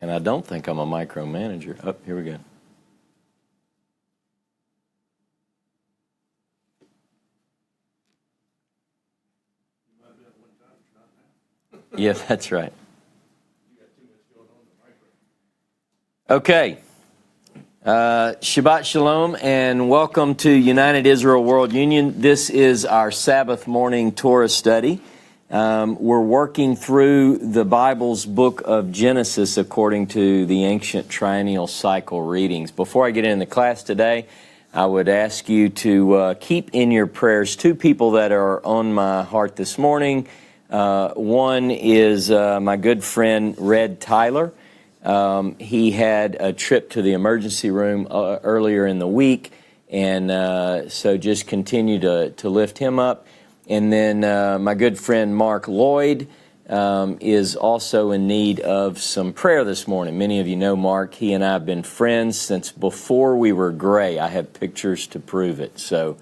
And I don't think I'm a micromanager. Oh, here we go. Yeah, that's right. Okay. Shabbat Shalom and welcome to United Israel World Union. This is our Sabbath morning Torah study. We're working through the Bible's book of Genesis according to the ancient triennial cycle readings. Before I get into the class today, I would ask you to keep in your prayers two people that are on my heart this morning. One is my good friend Red Tyler. He had a trip to the emergency room earlier in the week, and so just continue to lift him up. And then my good friend Mark Lloyd is also in need of some prayer this morning. Many of you know Mark. He and I have been friends since before we were gray. I have pictures to prove it. So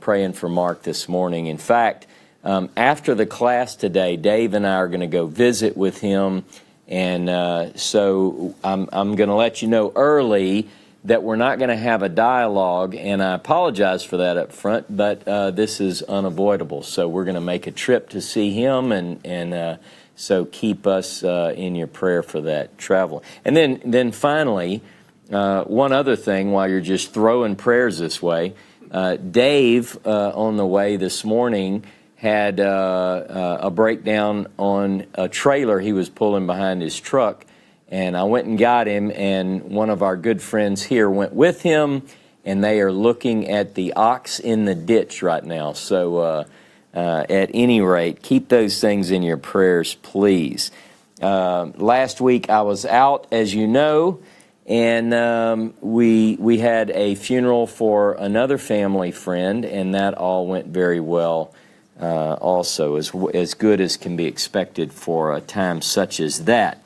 praying for Mark this morning. In fact, after the class today, Dave and I are going to go visit with him. And so I'm going to let you know early that we're not going to have a dialogue, and I apologize for that up front, but this is unavoidable. So we're going to make a trip to see him, and so keep us in your prayer for that travel. And then finally, one other thing while you're just throwing prayers this way, Dave on the way this morning had a breakdown on a trailer he was pulling behind his truck. And I went and got him, and one of our good friends here went with him, and they are looking at the ox in the ditch right now. So at any rate, keep those things in your prayers, please. Last week I was out, as you know, and we had a funeral for another family friend, and that all went very well also, as good as can be expected for a time such as that.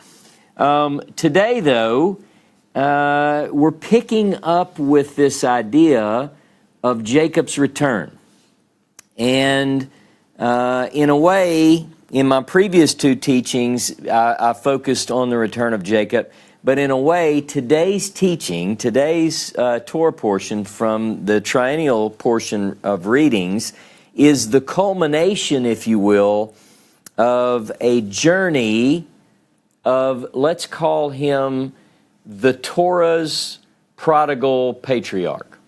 Today, though, we're picking up with this idea of Jacob's return. And in a way, in my previous two teachings, I focused on the return of Jacob. But in a way, today's teaching, today's Torah portion from the triennial portion of readings is the culmination, if you will, of a journey of, let's call him the Torah's prodigal patriarch.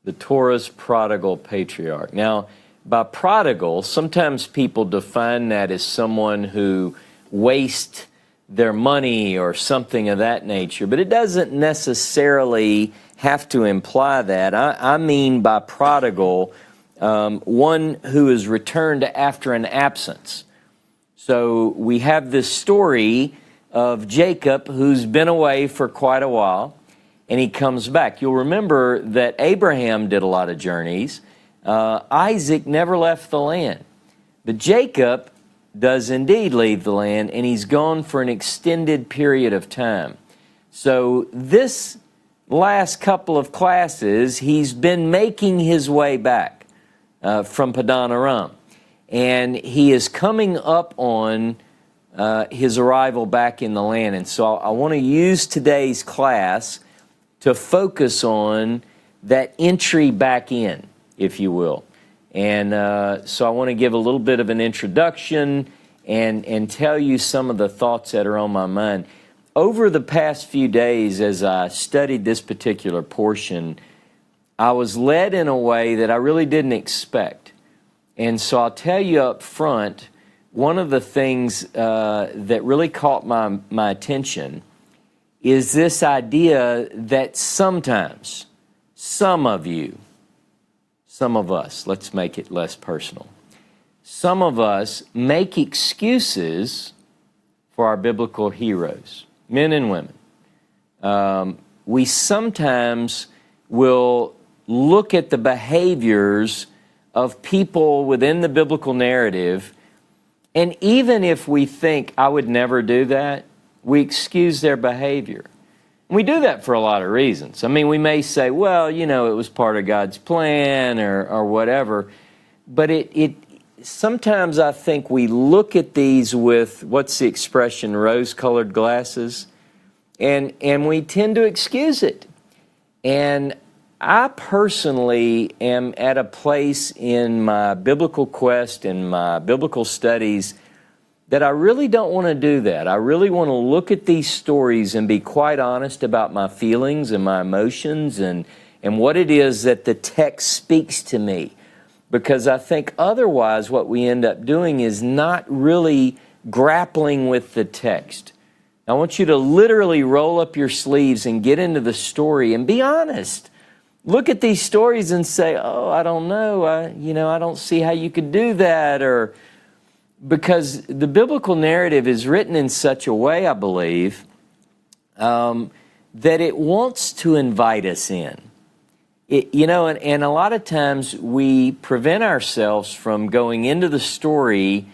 The Torah's prodigal patriarch. Now, by prodigal, sometimes people define that as someone who wastes their money or something of that nature, but it doesn't necessarily have to imply that. I mean by prodigal, one who is returned after an absence. So we have this story of Jacob who's been away for quite a while, and he comes back. You'll remember that Abraham did a lot of journeys. Isaac never left the land. But Jacob does indeed leave the land, and he's gone for an extended period of time. So this last couple of classes, he's been making his way back from Padan Aram. And he is coming up on his arrival back in the land. And so I want to use today's class to focus on that entry back in, if you will. And so I want to give a little bit of an introduction and tell you some of the thoughts that are on my mind. Over the past few days, as I studied this particular portion, I was led in a way that I really didn't expect. And so I'll tell you up front, one of the things that really caught my attention is this idea that sometimes, some of you, some of us, let's make it less personal, some of us make excuses for our biblical heroes, men and women. We sometimes will look at the behaviors of people within the biblical narrative, and even if we think, I would never do that, we excuse their behavior. We do that for a lot of reasons. I mean, we may say, well, you know, it was part of God's plan or whatever, but sometimes I think we look at these with, what's the expression, rose-colored glasses, and we tend to excuse it. And I personally am at a place in my biblical quest and my biblical studies that I really don't want to do that. I really want to look at these stories and be quite honest about my feelings and my emotions and what it is that the text speaks to me. Because I think otherwise what we end up doing is not really grappling with the text. I want you to literally roll up your sleeves and get into the story and be honest. Look at these stories and say, oh, I don't know, I don't see how you could do that, or because the biblical narrative is written in such a way, I believe, that it wants to invite us in. And a lot of times we prevent ourselves from going into the story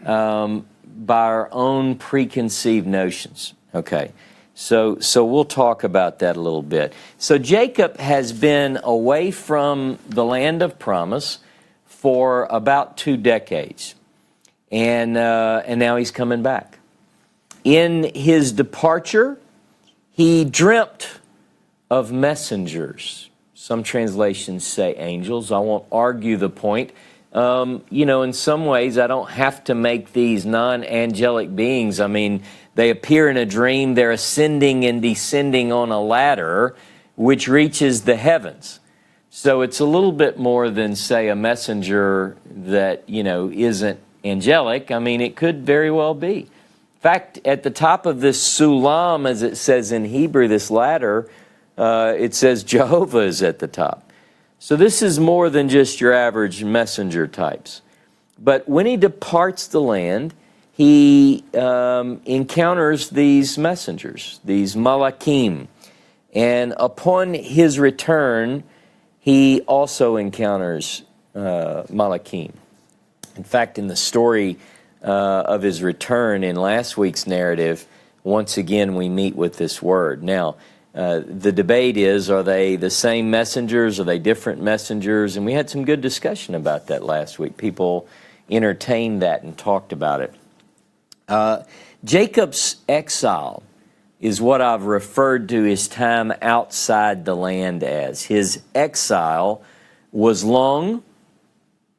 by our own preconceived notions. Okay, so we'll talk about that a little bit. So Jacob has been away from the land of promise for about 2 decades. And now he's coming back. In his departure, he dreamt of messengers. Some translations say angels. I won't argue the point. In some ways, I don't have to make these non-angelic beings. I mean, they appear in a dream. They're ascending and descending on a ladder which reaches the heavens. So it's a little bit more than, say, a messenger that, isn't angelic. I mean, it could very well be. In fact, at the top of this sulam, as it says in Hebrew, this ladder, it says Jehovah is at the top. So this is more than just your average messenger types. But when he departs the land, he encounters these messengers, these malachim. And upon his return, he also encounters malachim. In fact, in the story of his return in last week's narrative, once again we meet with this word. Now, the debate is, are they the same messengers? Are they different messengers? And we had some good discussion about that last week. People entertained that and talked about it. Jacob's exile is what I've referred to his time outside the land as. His exile was long.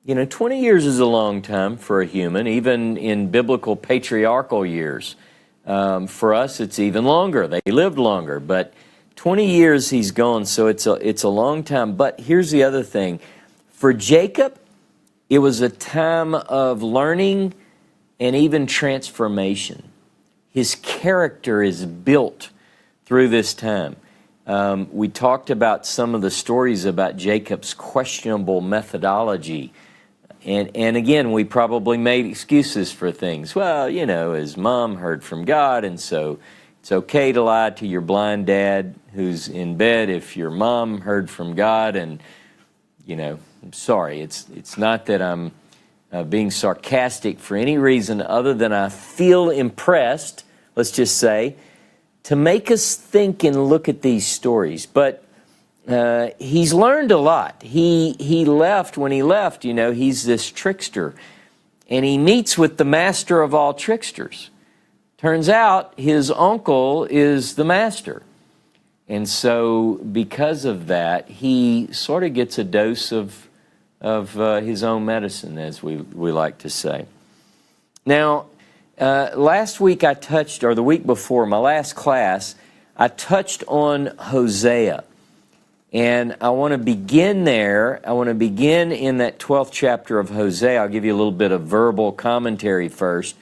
20 years is a long time for a human, even in biblical patriarchal years. For us, it's even longer. They lived longer, but 20 years he's gone, so it's a long time. But here's the other thing. For Jacob, it was a time of learning and even transformation. His character is built through this time. We talked about some of the stories about Jacob's questionable methodology. And again, we probably made excuses for things. Well, his mom heard from God, and so it's okay to lie to your blind dad who's in bed if your mom heard from God. And, I'm sorry, it's not that I'm being sarcastic for any reason other than I feel impressed, let's just say, to make us think and look at these stories. But he's learned a lot. He left, when he left, he's this trickster. And he meets with the master of all tricksters. Turns out his uncle is the master. And so because of that, he sort of gets a dose of his own medicine, as we like to say. Now, last week I touched, or the week before, my last class, I touched on Hosea. And I want to begin there. I want to begin in that 12th chapter of Hosea. I'll give you a little bit of verbal commentary first.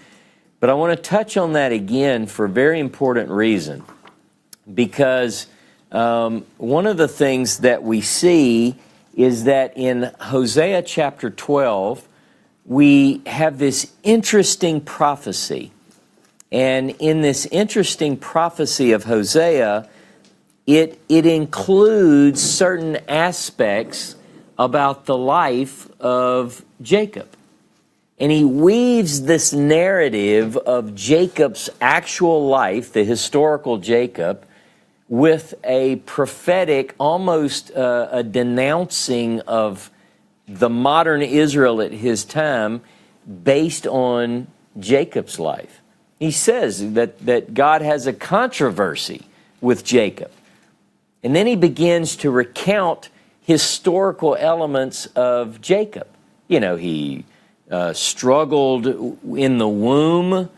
But I want to touch on that again for a very important reason. Because one of the things that we see is that in Hosea chapter 12, we have this interesting prophecy. And in this interesting prophecy of Hosea, it includes certain aspects about the life of Jacob. And he weaves this narrative of Jacob's actual life, the historical Jacob, with a prophetic, almost a denouncing of the modern Israel at his time based on Jacob's life. He says that God has a controversy with Jacob. And then he begins to recount historical elements of Jacob. You know, he struggled in the womb.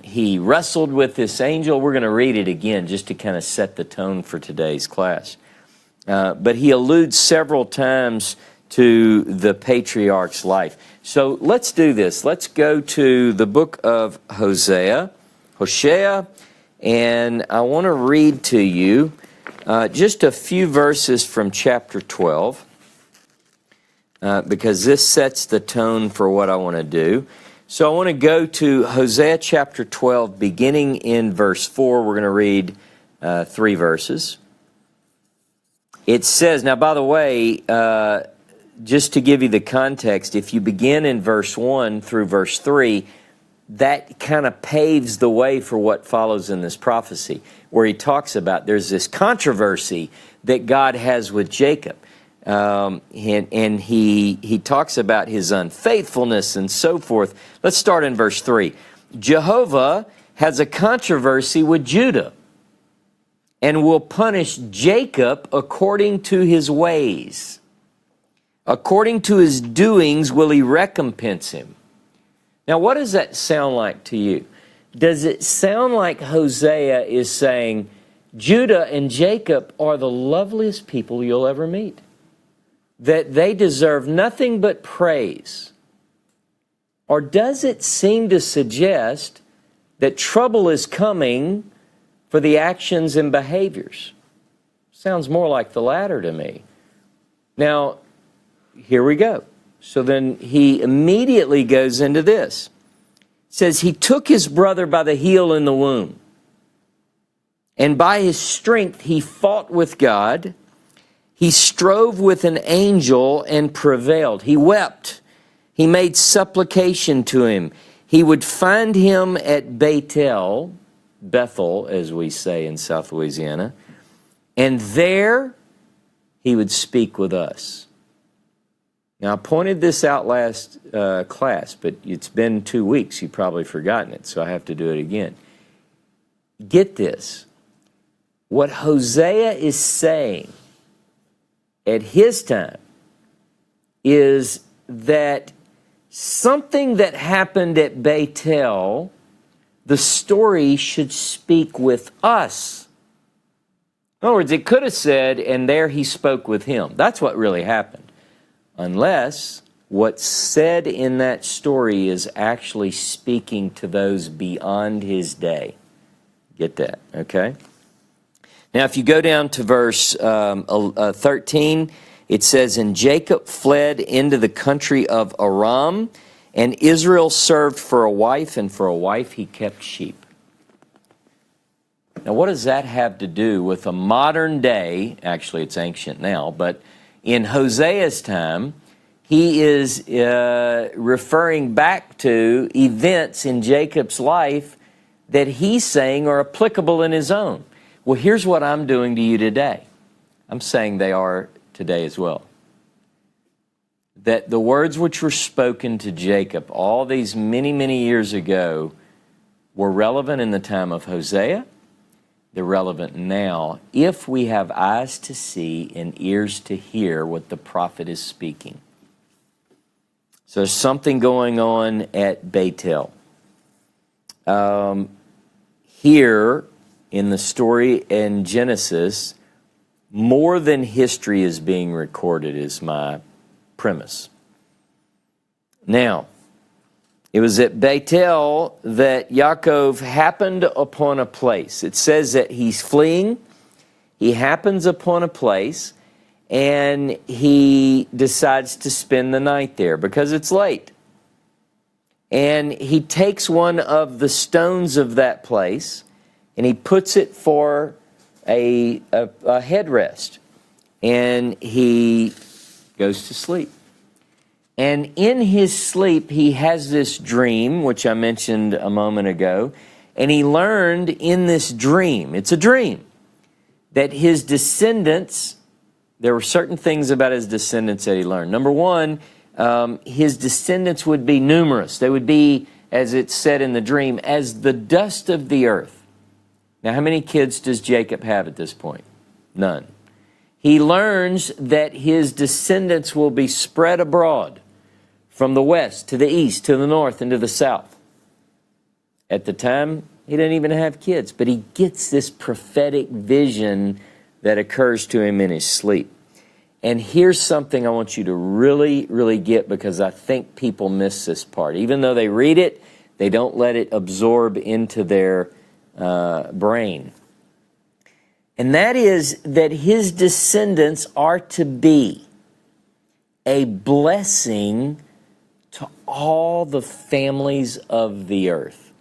He wrestled with this angel. We're going to read it again just to kind of set the tone for today's class. But he alludes several times to the patriarch's life. So let's do this. Let's go to the book of Hosea, and I want to read to you just a few verses from chapter 12, because this sets the tone for what I want to do. So I want to go to Hosea chapter 12, beginning in verse 4. We're going to read 3 verses. It says, now by the way, just to give you the context, if you begin in verse 1 through verse 3, that kind of paves the way for what follows in this prophecy, where he talks about there's this controversy that God has with Jacob. And he talks about his unfaithfulness and so forth. Let's start in verse 3. Jehovah has a controversy with Judah and will punish Jacob according to his ways. According to his doings will he recompense him. Now, what does that sound like to you? Does it sound like Hosea is saying, Judah and Jacob are the loveliest people you'll ever meet? That they deserve nothing but praise? Or does it seem to suggest that trouble is coming for the actions and behaviors? Sounds more like the latter to me. Now, here we go. So then he immediately goes into this. It says, he took his brother by the heel in the womb, and by his strength he fought with God. He strove with an angel and prevailed. He wept. He made supplication to him. He would find him at Bethel, as we say in South Louisiana, and there he would speak with us. Now, I pointed this out last class, but it's been 2 weeks. You've probably forgotten it, so I have to do it again. Get this. What Hosea is saying at his time is that something that happened at Bethel, the story should speak with us. In other words, it could have said, and there he spoke with him. That's what really happened. Unless what's said in that story is actually speaking to those beyond his day. Get that, okay? Now, if you go down to verse 13, it says, and Jacob fled into the country of Aram, and Israel served for a wife, and for a wife he kept sheep. Now, what does that have to do with a modern day, actually it's ancient now, but in Hosea's time, he is referring back to events in Jacob's life that he's saying are applicable in his own. Well, here's what I'm doing to you today. I'm saying they are today as well. That the words which were spoken to Jacob all these many, many years ago were relevant in the time of Hosea. They're relevant now if we have eyes to see and ears to hear what the prophet is speaking. So there's something going on at Bethel. Here in the story in Genesis, more than history is being recorded is my premise. Now, it was at Bethel that Yaakov happened upon a place. It says that he's fleeing. He happens upon a place, and he decides to spend the night there because it's late. And he takes one of the stones of that place, and he puts it for a headrest. And he goes to sleep. And in his sleep, he has this dream, which I mentioned a moment ago. And he learned in this dream, it's a dream, that his descendants there were certain things about his descendants that he learned. Number one, his descendants would be numerous. They would be, as it said in the dream, as the dust of the earth. Now, how many kids does Jacob have at this point? None. He learns that his descendants will be spread abroad from the west to the east, to the north, and to the south. At the time, he didn't even have kids, but he gets this prophetic vision that occurs to him in his sleep. And here's something I want you to really, really get, because I think people miss this part. Even though they read it, they don't let it absorb into their brain. And that is that his descendants are to be a blessing to all the families of the earth.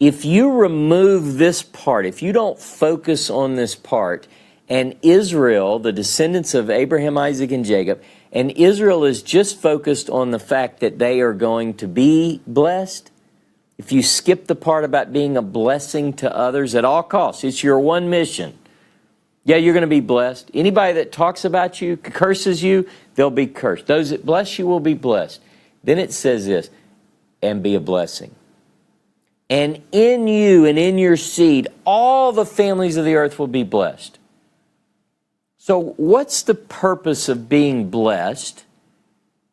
If you remove this part, if you don't focus on this part, and Israel, the descendants of Abraham, Isaac, and Jacob, and Israel is just focused on the fact that they are going to be blessed, if you skip the part about being a blessing to others at all costs, it's your one mission. Yeah, you're going to be blessed. Anybody that talks about you, curses you, they'll be cursed. Those that bless you will be blessed. Then it says this, and be a blessing. And in you and in your seed, all the families of the earth will be blessed. So what's the purpose of being blessed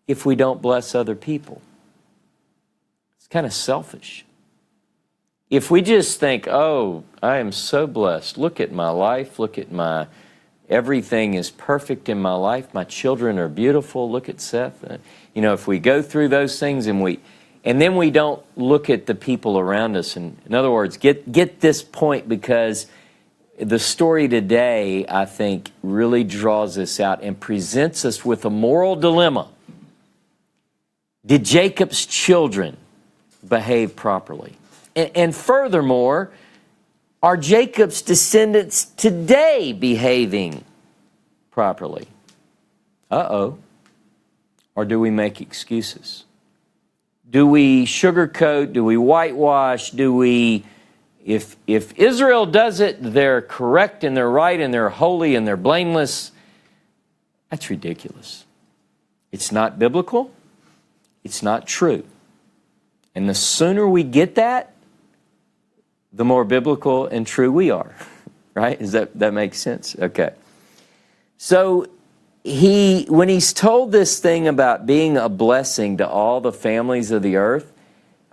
if we don't bless other people? It's kind of selfish. If we just think, oh, I am so blessed. Look at my life. Look at everything is perfect in my life. My children are beautiful. Look at Seth. If we go through those things and then we don't look at the people around us. And in other words, get this point, because the story today, I think, really draws this out and presents us with a moral dilemma. Did Jacob's children behave properly? And furthermore, are Jacob's descendants today behaving properly? Uh-oh. Or do we make excuses? Do we sugarcoat? Do we whitewash? If Israel does it, they're correct and they're right and they're holy and they're blameless? That's ridiculous. It's not biblical. It's not true. And the sooner we get that, the more biblical and true we are. Right? Does that make sense? Okay. So when he's told this thing about being a blessing to all the families of the earth,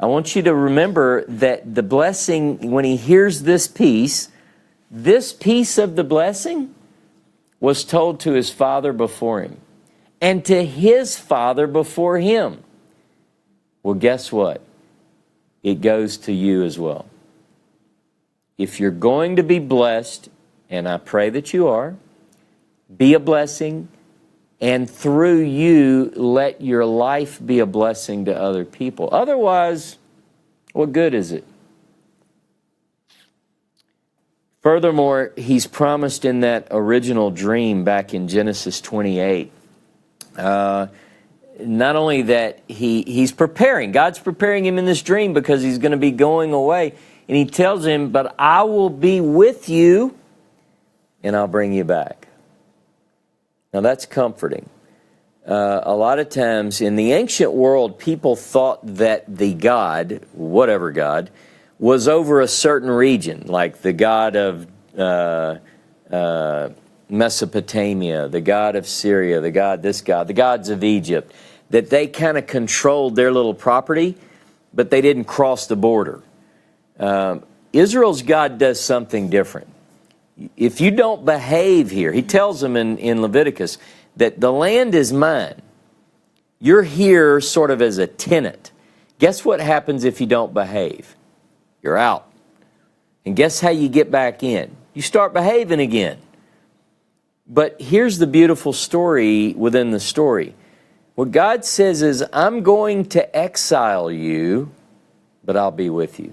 I want you to remember that the blessing, when he hears this piece of the blessing was told to his father before him and to his father before him. Well, guess what? It goes to you as well. If you're going to be blessed, and I pray that you are, be a blessing, and through you, let your life be a blessing to other people. Otherwise, what good is it? Furthermore, he's promised in that original dream back in Genesis 28, not only that he's preparing, God's preparing him in this dream because he's going to be going away. And he tells him, but I will be with you and I'll bring you back. Now that's comforting. A lot of times in the ancient world, people thought that the God, whatever God, was over a certain region, like the God of Mesopotamia, the God of Syria, the gods of Egypt, that they kind of controlled their little property, but they didn't cross the border. Israel's God does something different. If you don't behave here, he tells them in Leviticus that the land is mine. You're here sort of as a tenant. Guess what happens if you don't behave? You're out. And guess how you get back in? You start behaving again. But here's the beautiful story within the story. What God says is, I'm going to exile you, but I'll be with you.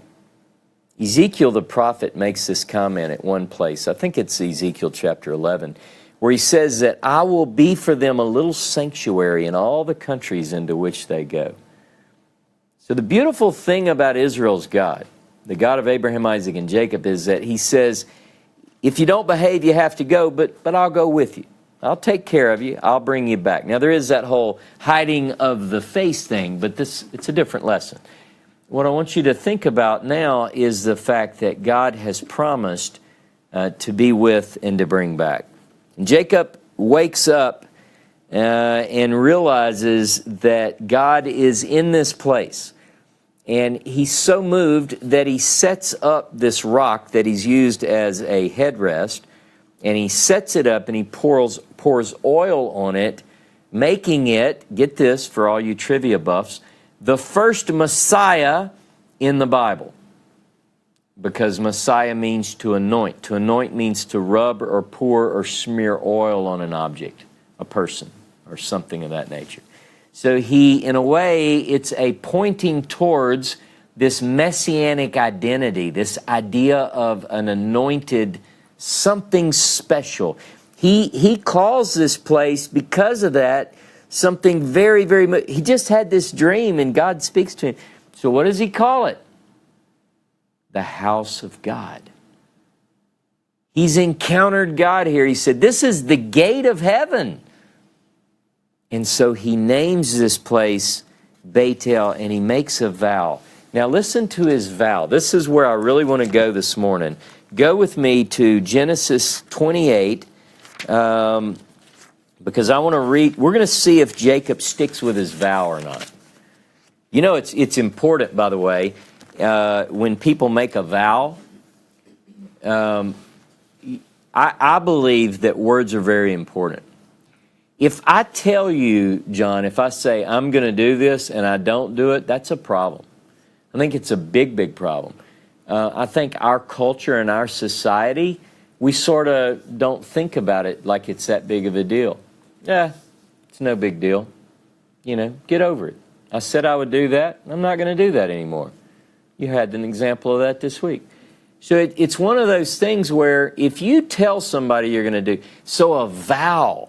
Ezekiel the prophet makes this comment at one place. I think it's Ezekiel chapter 11, where he says that I will be for them a little sanctuary in all the countries into which they go. So the beautiful thing about Israel's God, the God of Abraham, Isaac, and Jacob, is that he says, if you don't behave, you have to go, but I'll go with you. I'll take care of you. I'll bring you back. Now, there is that whole hiding of the face thing, but it's a different lesson. What I want you to think about now is the fact that God has promised to be with and to bring back. And Jacob wakes up and realizes that God is in this place. And he's so moved that he sets up this rock that he's used as a headrest, and he sets it up and he pours oil on it, making it, get this for all you trivia buffs, the first Messiah in the Bible. Because Messiah means to anoint. To anoint means to rub or pour or smear oil on an object, a person, or something of that nature. So he, in a way, it's a pointing towards this messianic identity, this idea of an anointed, something special. He calls this place, because of that, something very, very much. He just had this dream and God speaks to him. So what does he call it? The house of God. He's encountered God here. He said, this is the gate of heaven. And so he names this place Beit, and he makes a vow. Now listen to his vow. This is where I really want to go this morning. Go with me to Genesis 28, because I want to read. We're going to see if Jacob sticks with his vow or not. You know, it's important, by the way, when people make a vow. I believe that words are very important. If I tell you, John, if I say I'm going to do this and I don't do it, that's a problem. I think it's a big, big problem. I think our culture and our society, we sort of don't think about it like it's that big of a deal. Yeah, it's no big deal. You know, get over it. I said I would do that. I'm not going to do that anymore. You had an example of that this week. So it's one of those things where if you tell somebody you're going to do, so a vow,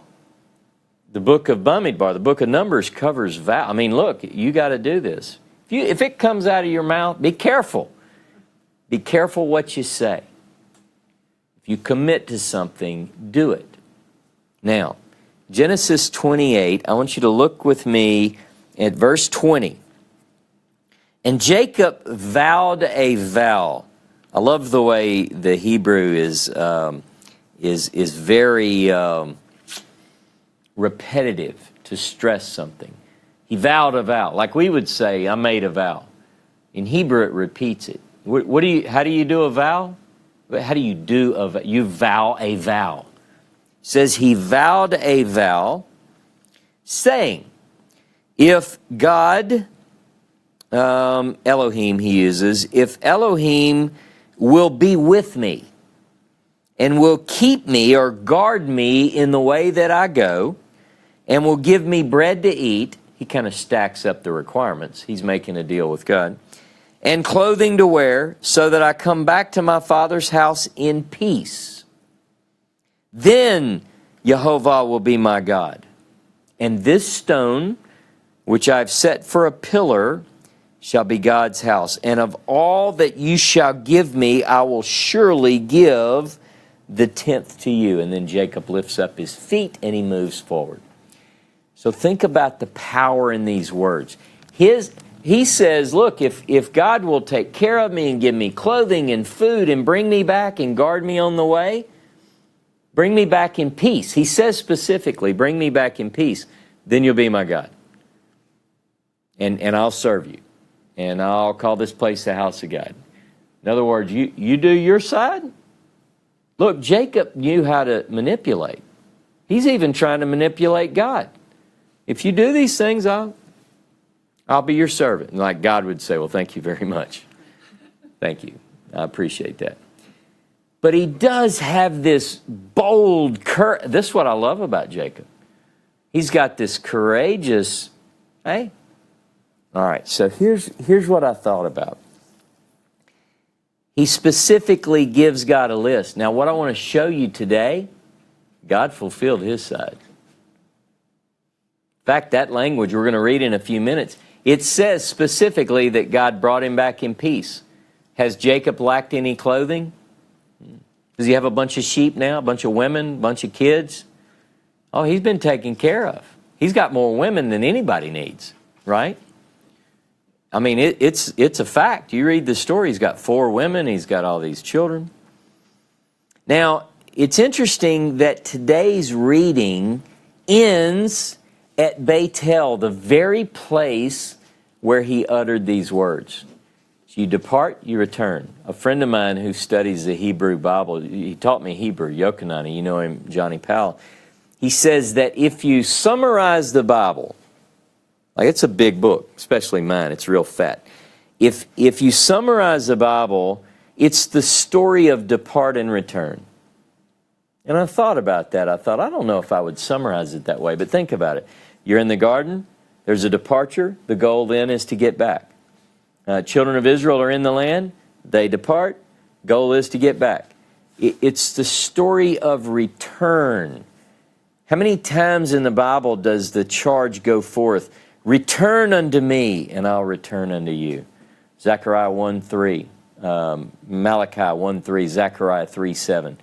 the book of Bamidbar, the book of Numbers covers vow. I mean, look, you got to do this. If it comes out of your mouth, be careful. Be careful what you say. If you commit to something, do it. Now, Genesis 28, I want you to look with me at verse 20. And Jacob vowed a vow. I love the way the Hebrew is very repetitive to stress something. He vowed a vow, like we would say, I made a vow. In Hebrew, it repeats it. How do you do a vow? How do you do a vow? You vow a vow. It says he vowed a vow, saying, if God, Elohim he uses, if Elohim will be with me and will keep me or guard me in the way that I go and will give me bread to eat. He kind of stacks up the requirements. He's making a deal with God. And clothing to wear, so that I come back to my father's house in peace. Then Jehovah will be my God. And this stone, which I've set for a pillar, shall be God's house. And of all that you shall give me, I will surely give the 10th to you. And then Jacob lifts up his feet and he moves forward. So think about the power in these words. He says, look, if God will take care of me and give me clothing and food and bring me back and guard me on the way, bring me back in peace. He says specifically, bring me back in peace, then you'll be my God. And I'll serve you. And I'll call this place the house of God. In other words, you do your side. Look, Jacob knew how to manipulate. He's even trying to manipulate God. If you do these things, I'll be your servant. And like God would say, well, thank you very much. Thank you. I appreciate that. But he does have this bold courage. This is what I love about Jacob. He's got this courageous, hey. All right, so here's what I thought about. He specifically gives God a list. Now, what I want to show you today, God fulfilled his side. In fact, that language we're going to read in a few minutes, it says specifically that God brought him back in peace. Has Jacob lacked any clothing? Does he have a bunch of sheep now, a bunch of women, a bunch of kids? Oh, he's been taken care of. He's got more women than anybody needs, right? I mean, it's a fact. You read the story, he's got 4 women, he's got all these children. Now, it's interesting that today's reading ends at Beit-el, the very place where he uttered these words. You depart, you return. A friend of mine who studies the Hebrew Bible, he taught me Hebrew, Yokanani, you know him, Johnny Powell. He says that if you summarize the Bible, like it's a big book, especially mine, it's real fat. If you summarize the Bible, it's the story of depart and return. And I thought about that. I thought, I don't know if I would summarize it that way, but think about it. You're in the garden, there's a departure, the goal then is to get back. Children of Israel are in the land, they depart, goal is to get back. It's the story of return. How many times in the Bible does the charge go forth? Return unto me, and I'll return unto you. Zechariah 1:3, Malachi 1:3, Zechariah 3:7.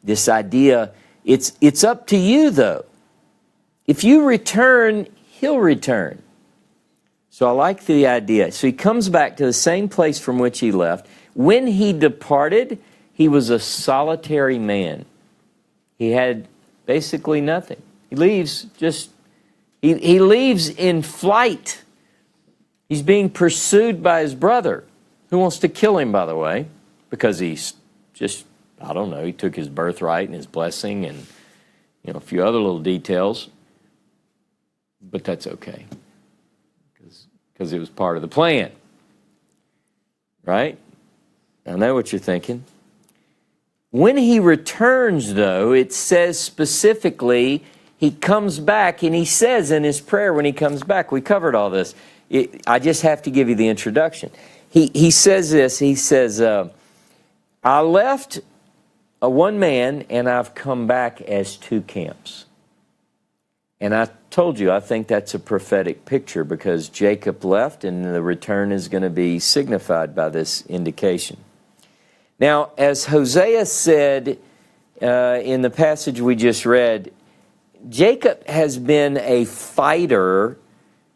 This idea, it's up to you though. If you return, he'll return. So I like the idea. So he comes back to the same place from which he left. When he departed, he was a solitary man. He had basically nothing. He leaves he leaves in flight. He's being pursued by his brother, who wants to kill him, by the way, because he's just, I don't know, he took his birthright and his blessing and a few other little details. But that's okay. Because it was part of the plan. Right? I know what you're thinking. When he returns, though, it says specifically, he comes back and he says in his prayer when he comes back, we covered all this. I just have to give you the introduction. He says this, he says, I left one man and I've come back as 2 camps. And I told you, I think that's a prophetic picture because Jacob left and the return is going to be signified by this indication. Now, as Hosea said in the passage we just read, Jacob has been a fighter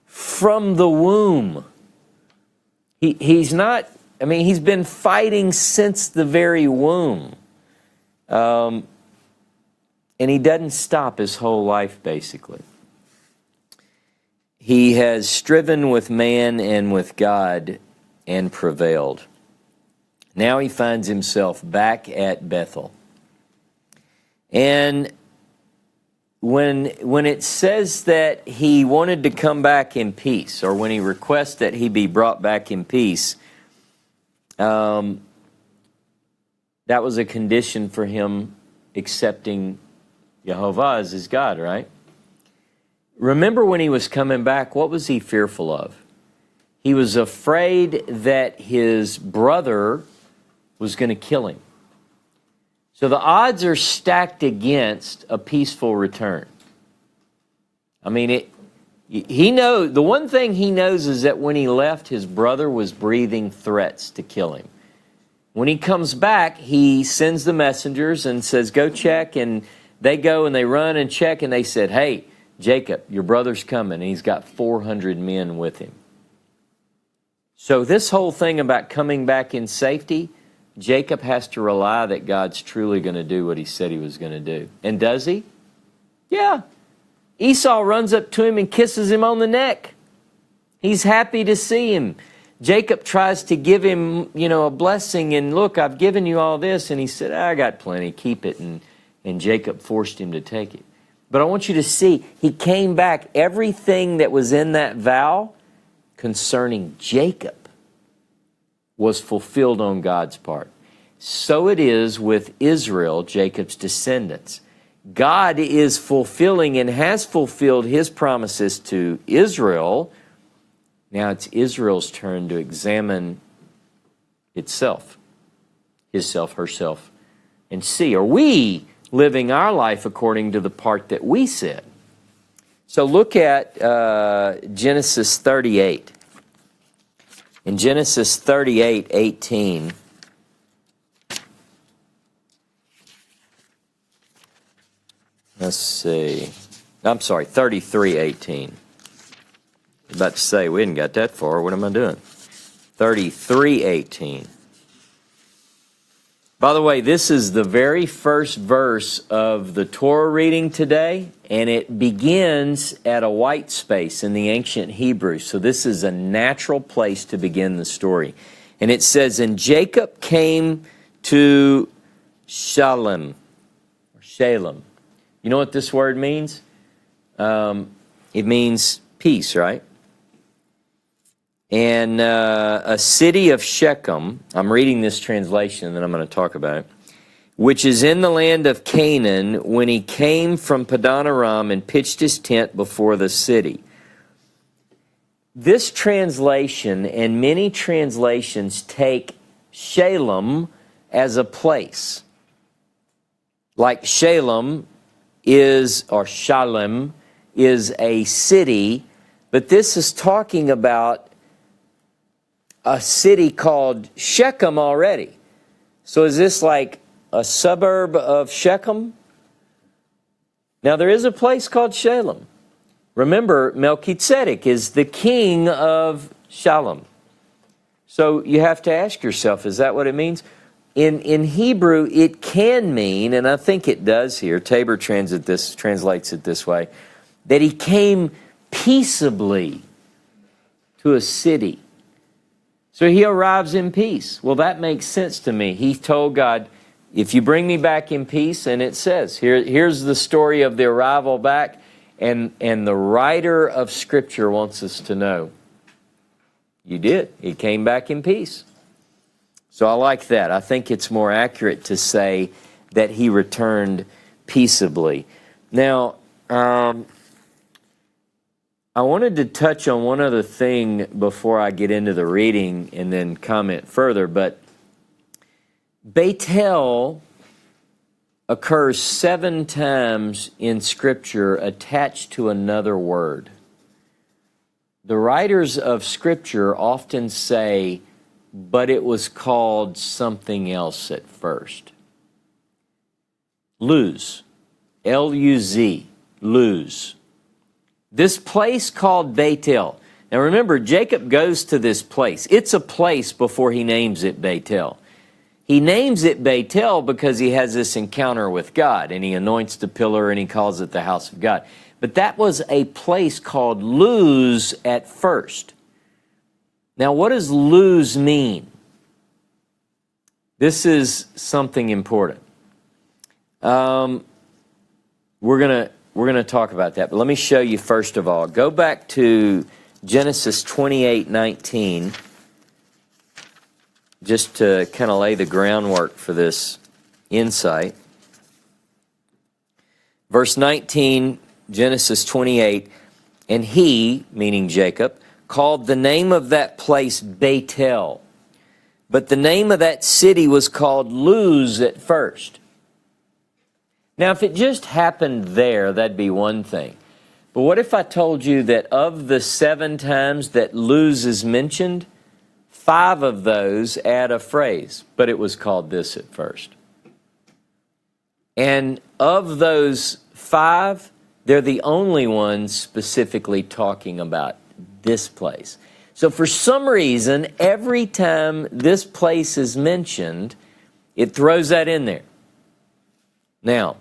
from the womb. He's been fighting since the very womb. And he doesn't stop his whole life, basically. He has striven with man and with God and prevailed. Now he finds himself back at Bethel. And when it says that he wanted to come back in peace, or when he requests that he be brought back in peace, that was a condition for him accepting Jehovah as his God, right? Remember when he was coming back, what was he fearful of? He was afraid that his brother was going to kill him. So the odds are stacked against a peaceful return. I mean, the one thing he knows is that when he left, his brother was breathing threats to kill him. When he comes back, he sends the messengers and says, go check, and they go and they run and check, and they said, hey, Jacob, your brother's coming, and he's got 400 men with him. So this whole thing about coming back in safety, Jacob has to rely that God's truly going to do what he said he was going to do. And does he? Yeah. Esau runs up to him and kisses him on the neck. He's happy to see him. Jacob tries to give him, a blessing, and look, I've given you all this. And he said, I got plenty, keep it. And Jacob forced him to take it. But I want you to see, he came back. Everything that was in that vow concerning Jacob was fulfilled on God's part. So it is with Israel, Jacob's descendants. God is fulfilling and has fulfilled his promises to Israel. Now it's Israel's turn to examine itself, himself, herself, and see, are we living our life according to the part that we said? So look at Genesis 38. In Genesis 38:18, Let's see. I'm sorry, 33:18. About to say, we hadn't got that far. What am I doing? 33:18. By the way, this is the very first verse of the Torah reading today, and it begins at a white space in the ancient Hebrew. So this is a natural place to begin the story. And it says, and Jacob came to Shalem. You know what this word means? It means peace, right? And a city of Shechem, I'm reading this translation and then I'm going to talk about it, which is in the land of Canaan, when he came from Padan Aram and pitched his tent before the city. This translation and many translations take Shalem as a place. Like Shalem is, or Shalem, is a city, but this is talking about a city called Shechem already. So is this like a suburb of Shechem? Now there is a place called Shalem. Remember, Melchizedek is the king of Shalem. So you have to ask yourself, is that what it means? In Hebrew, it can mean, and I think it does here, Tabor translates it this way, that he came peaceably to a city. So he arrives in peace. Well, that makes sense to me. He told God, if you bring me back in peace, and it says, here's the story of the arrival back, and the writer of Scripture wants us to know, you did. He came back in peace. So I like that. I think it's more accurate to say that he returned peaceably. Now, I wanted to touch on one other thing before I get into the reading and then comment further, but Beitel occurs 7 times in Scripture attached to another word. The writers of Scripture often say, but it was called something else at first. Luz, L-U-Z, Luz. This place called Beitel. Now remember, Jacob goes to this place. It's a place before he names it Beitel. He names it Beitel because he has this encounter with God, and he anoints the pillar and he calls it the house of God. But that was a place called Luz at first. Now, what does Luz mean? This is something important. We're gonna talk about that, but let me show you first of all. Go back to Genesis 28:19, just to kind of lay the groundwork for this insight. Verse 19, Genesis 28, and he, meaning Jacob, called the name of that place Beitel. But the name of that city was called Luz at first. Now, if it just happened there, that'd be one thing. But what if I told you that of the 7 times that Luz is mentioned, 5 of those add a phrase, but it was called this at first. And of those 5, they're the only ones specifically talking about this place. So for some reason, every time this place is mentioned, it throws that in there. Now,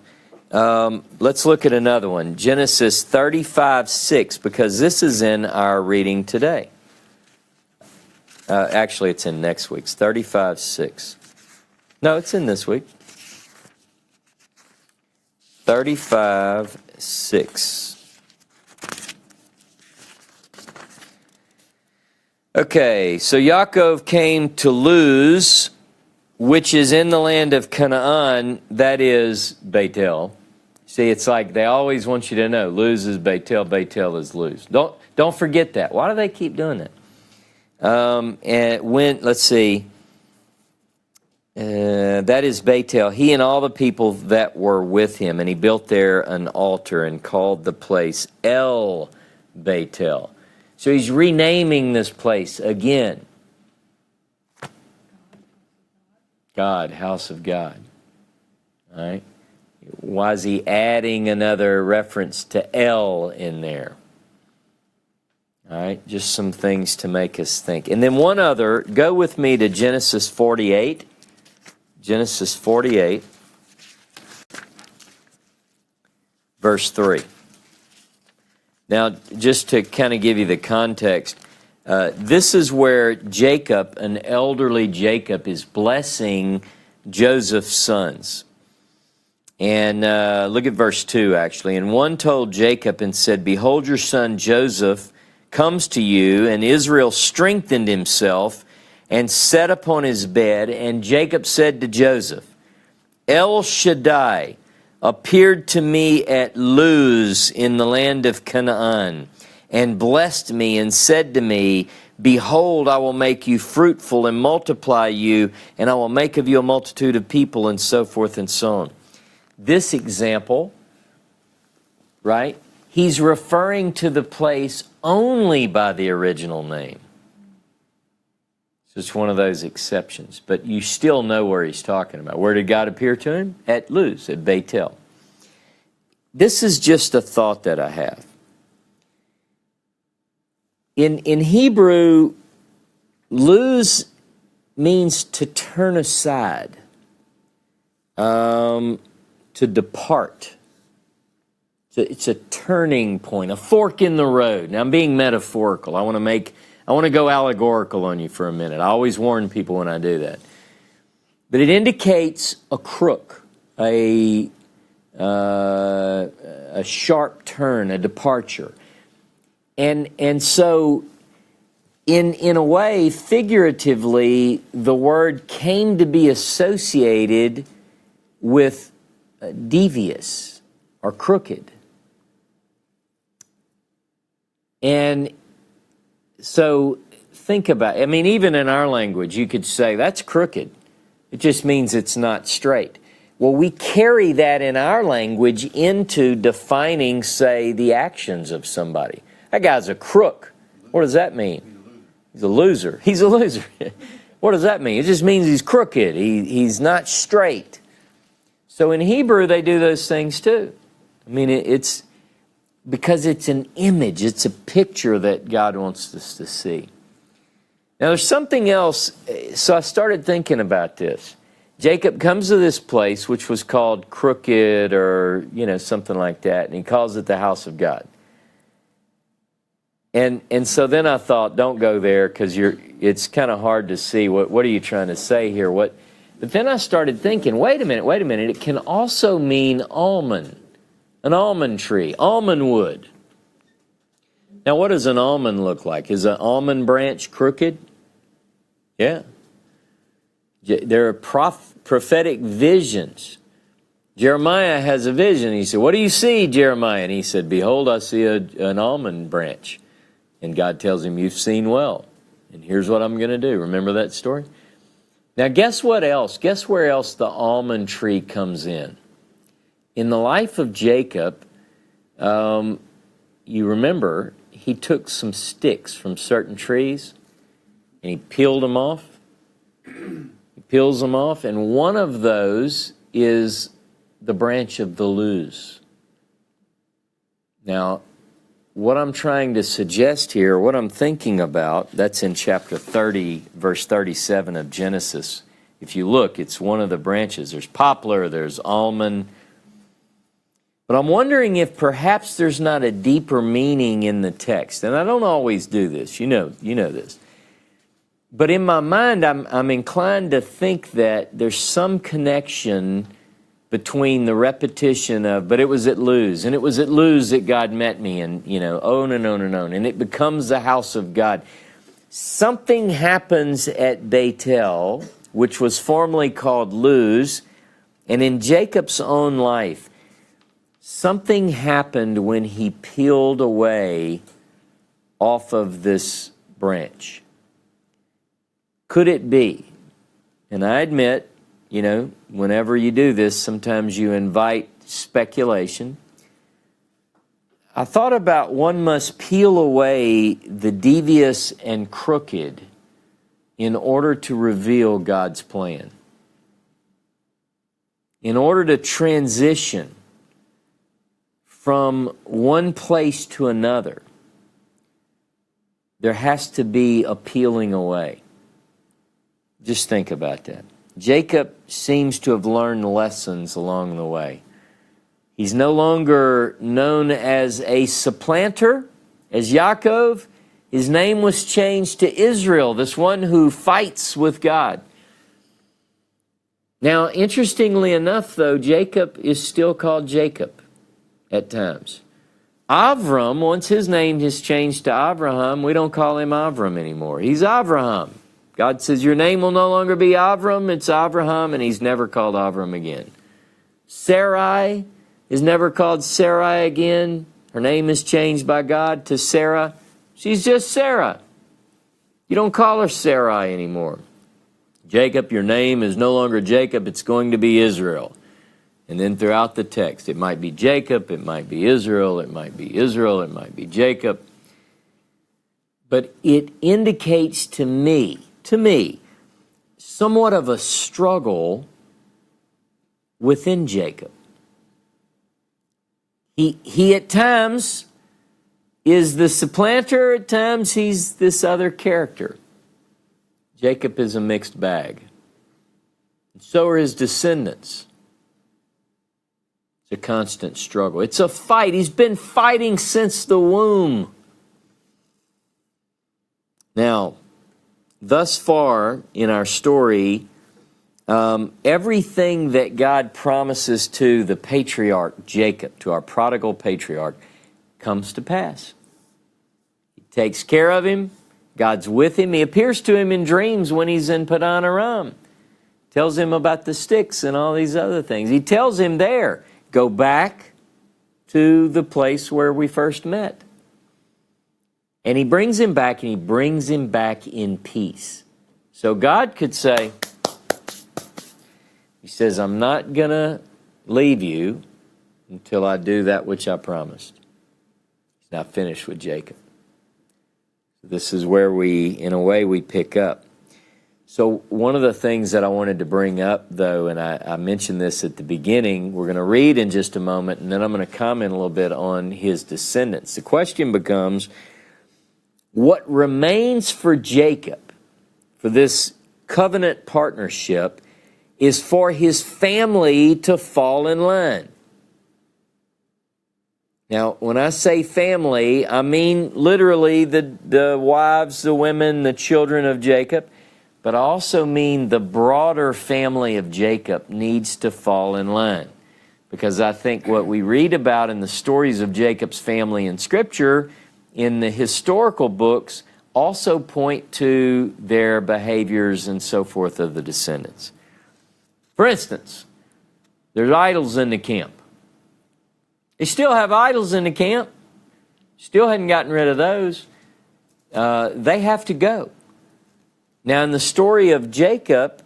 let's look at another one. Genesis 35:6, because this is in our reading today. Actually, it's in next week's. 35:6. No, it's in this week. 35:6. Okay, so Yaakov came to Luz, which is in the land of Canaan, that is Beitel. See, it's like they always want you to know, Luz is Beitel, Beitel is Luz. Don't forget that. Why do they keep doing that? Let's see, that is Beitel, he and all the people that were with him, and he built there an altar and called the place El Beitel. So he's renaming this place again. God, house of God. All right? Why is he adding another reference to El in there? All right, just some things to make us think. And then one other, go with me to Genesis 48. Genesis 48, verse 3. Now, just to kind of give you the context, this is where Jacob, an elderly Jacob, is blessing Joseph's sons. And look at verse 2, actually. And one told Jacob and said, "Behold, your son Joseph comes to you." And Israel strengthened himself and sat upon his bed. And Jacob said to Joseph, "El Shaddai appeared to me at Luz in the land of Canaan, and blessed me and said to me, Behold, I will make you fruitful and multiply you, and I will make of you a multitude of people," and so forth and so on. This example, right, he's referring to the place only by the original name. So it's one of those exceptions, but you still know where he's talking about. Where did God appear to him? At Luz, at Beitel. This is just a thought that I have. In Hebrew, Luz means to turn aside, to depart. It's a turning point, a fork in the road. Now, I'm being metaphorical. I want to go allegorical on you for a minute. I always warn people when I do that. But it indicates a crook, a sharp turn, a departure. And so, in a way, figuratively, the word came to be associated with devious or crooked. And so think about it. I mean, even in our language, you could say, that's crooked. It just means it's not straight. Well, we carry that in our language into defining, say, the actions of somebody. That guy's a crook. What does that mean? He's a loser. He's a loser. What does that mean? It just means he's crooked. He's not straight. So in Hebrew, they do those things too. I mean, it's because it's an image. It's a picture that God wants us to see. Now, there's something else. So I started thinking about this. Jacob comes to this place, which was called Crooked or, something like that, and he calls it the house of God. And so then I thought, don't go there because it's kind of hard to see. What are you trying to say here? But then I started thinking, wait a minute. It can also mean almond, an almond tree, almond wood. Now, what does an almond look like? Is an almond branch crooked? Yeah. There are prophetic visions. Jeremiah has a vision. He said, "What do you see, Jeremiah?" And he said, "Behold, I see an almond branch." And God tells him, "You've seen well. And here's what I'm going to do." Remember that story? Now, guess what else? Guess where else the almond tree comes in? In the life of Jacob, you remember, he took some sticks from certain trees and he peeled them off. He peels them off, and one of those is the branch of the luz. Now, what I'm trying to suggest here, what I'm thinking about, that's in chapter 30, verse 37 of Genesis. If you look, it's one of the branches. There's poplar, there's almond. But I'm wondering if perhaps there's not a deeper meaning in the text. And I don't always do this. You know this. But in my mind, I'm inclined to think that there's some connection between the repetition of, but it was at Luz, and it was at Luz that God met me, and, on and on and on, and it becomes the house of God. Something happens at Beitel, which was formerly called Luz, and in Jacob's own life, something happened when he peeled away off of this branch. Could it be? And I admit, whenever you do this, sometimes you invite speculation. I thought about one must peel away the devious and crooked in order to reveal God's plan. in order to transition from one place to another, there has to be a peeling away. Just think about that. Jacob seems to have learned lessons along the way. He's no longer known as a supplanter, as Yaakov. His name was changed to Israel, this one who fights with God. Now, interestingly enough, though, Jacob is still called Jacob at times. Avram, once his name is changed to Abraham, we don't call him Avram anymore. He's Avraham. God says, your name will no longer be Avram, it's Abraham, and he's never called Avram again. Sarai is never called Sarai again. Her name is changed by God to Sarah. She's just Sarah. You don't call her Sarai anymore. Jacob, your name is no longer Jacob, it's going to be Israel. And then throughout the text, it might be Jacob, it might be Israel, it might be Israel, it might be Jacob. But it indicates to me, somewhat of a struggle within Jacob. He at times is the supplanter, at times he's this other character. Jacob is a mixed bag. And so are his descendants. It's a constant struggle. It's a fight. He's been fighting since the womb. Now, thus far in our story, everything that God promises to the patriarch Jacob, to our prodigal patriarch, comes to pass. He takes care of him. God's with him. He appears to him in dreams when he's in Padan Aram. Tells him about the sticks and all these other things. He tells him there, go back to the place where we first met. And he brings him back, and he brings him back in peace. So God could say, he says, I'm not going to leave you until I do that which I promised. He's not finished with Jacob. This is where we, in a way, we pick up. So one of the things that I wanted to bring up, though, and I mentioned this at the beginning, we're going to read in just a moment, and then I'm going to comment a little bit on his descendants. The question becomes, what remains for Jacob, for this covenant partnership, is for his family to fall in line. Now, when I say family, I mean literally the wives, the women, the children of Jacob, but I also mean the broader family of Jacob needs to fall in line. Because I think what we read about in the stories of Jacob's family in Scripture, in the historical books, also point to their behaviors and so forth of the descendants. For instance, there's idols in the camp. They still have idols in the camp. Still hadn't gotten rid of those. They have to go. Now, in the story of Jacob,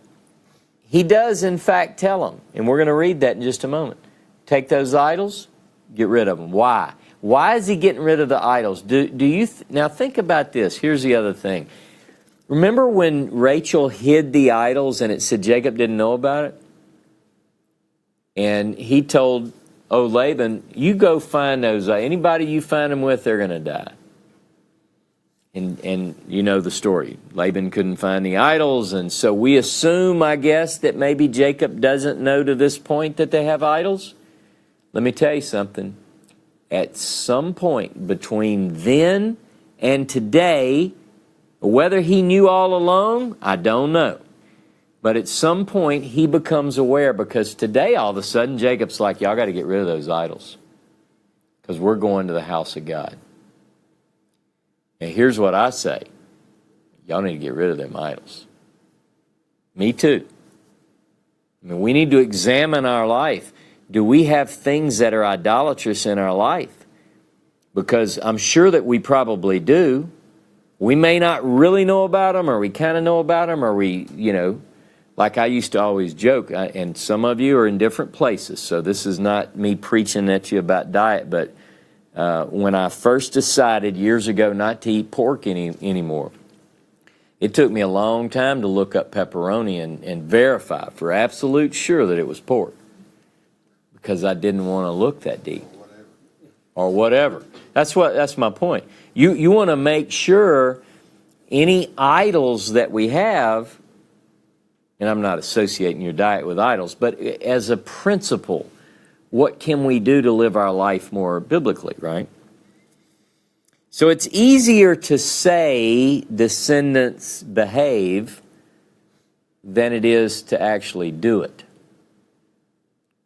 he does, in fact, tell them, and we're going to read that in just a moment. Take those idols, get rid of them. Why? Why is he getting rid of the idols? Now, think about this. Here's the other thing. Remember when Rachel hid the idols and it said Jacob didn't know about it? And he told, Laban, you go find those. Anybody you find them with, they're going to die. And you know the story. Laban couldn't find the idols, and so we assume, I guess, that maybe Jacob doesn't know to this point that they have idols. Let me tell you something. At some point between then and today, whether he knew all along, I don't know. But at some point, he becomes aware, because today, all of a sudden, Jacob's like, y'all got to get rid of those idols, because we're going to the house of God. And here's what I say. Y'all need to get rid of them idols. Me too. I mean, we need to examine our life. Do we have things that are idolatrous in our life? Because I'm sure that we probably do. We may not really know about them, or we kind of know about them, or we, like I used to always joke, and some of you are in different places, so this is not me preaching at you about diet, but when I first decided years ago not to eat pork anymore, it took me a long time to look up pepperoni and verify for absolute sure that it was pork. because I didn't want to look that deep. Or whatever. That's my point. You want to make sure any idols that we have, and I'm not associating your diet with idols, but as a principle, what can we do to live our life more biblically, right? So it's easier to say descendants behave than it is to actually do it.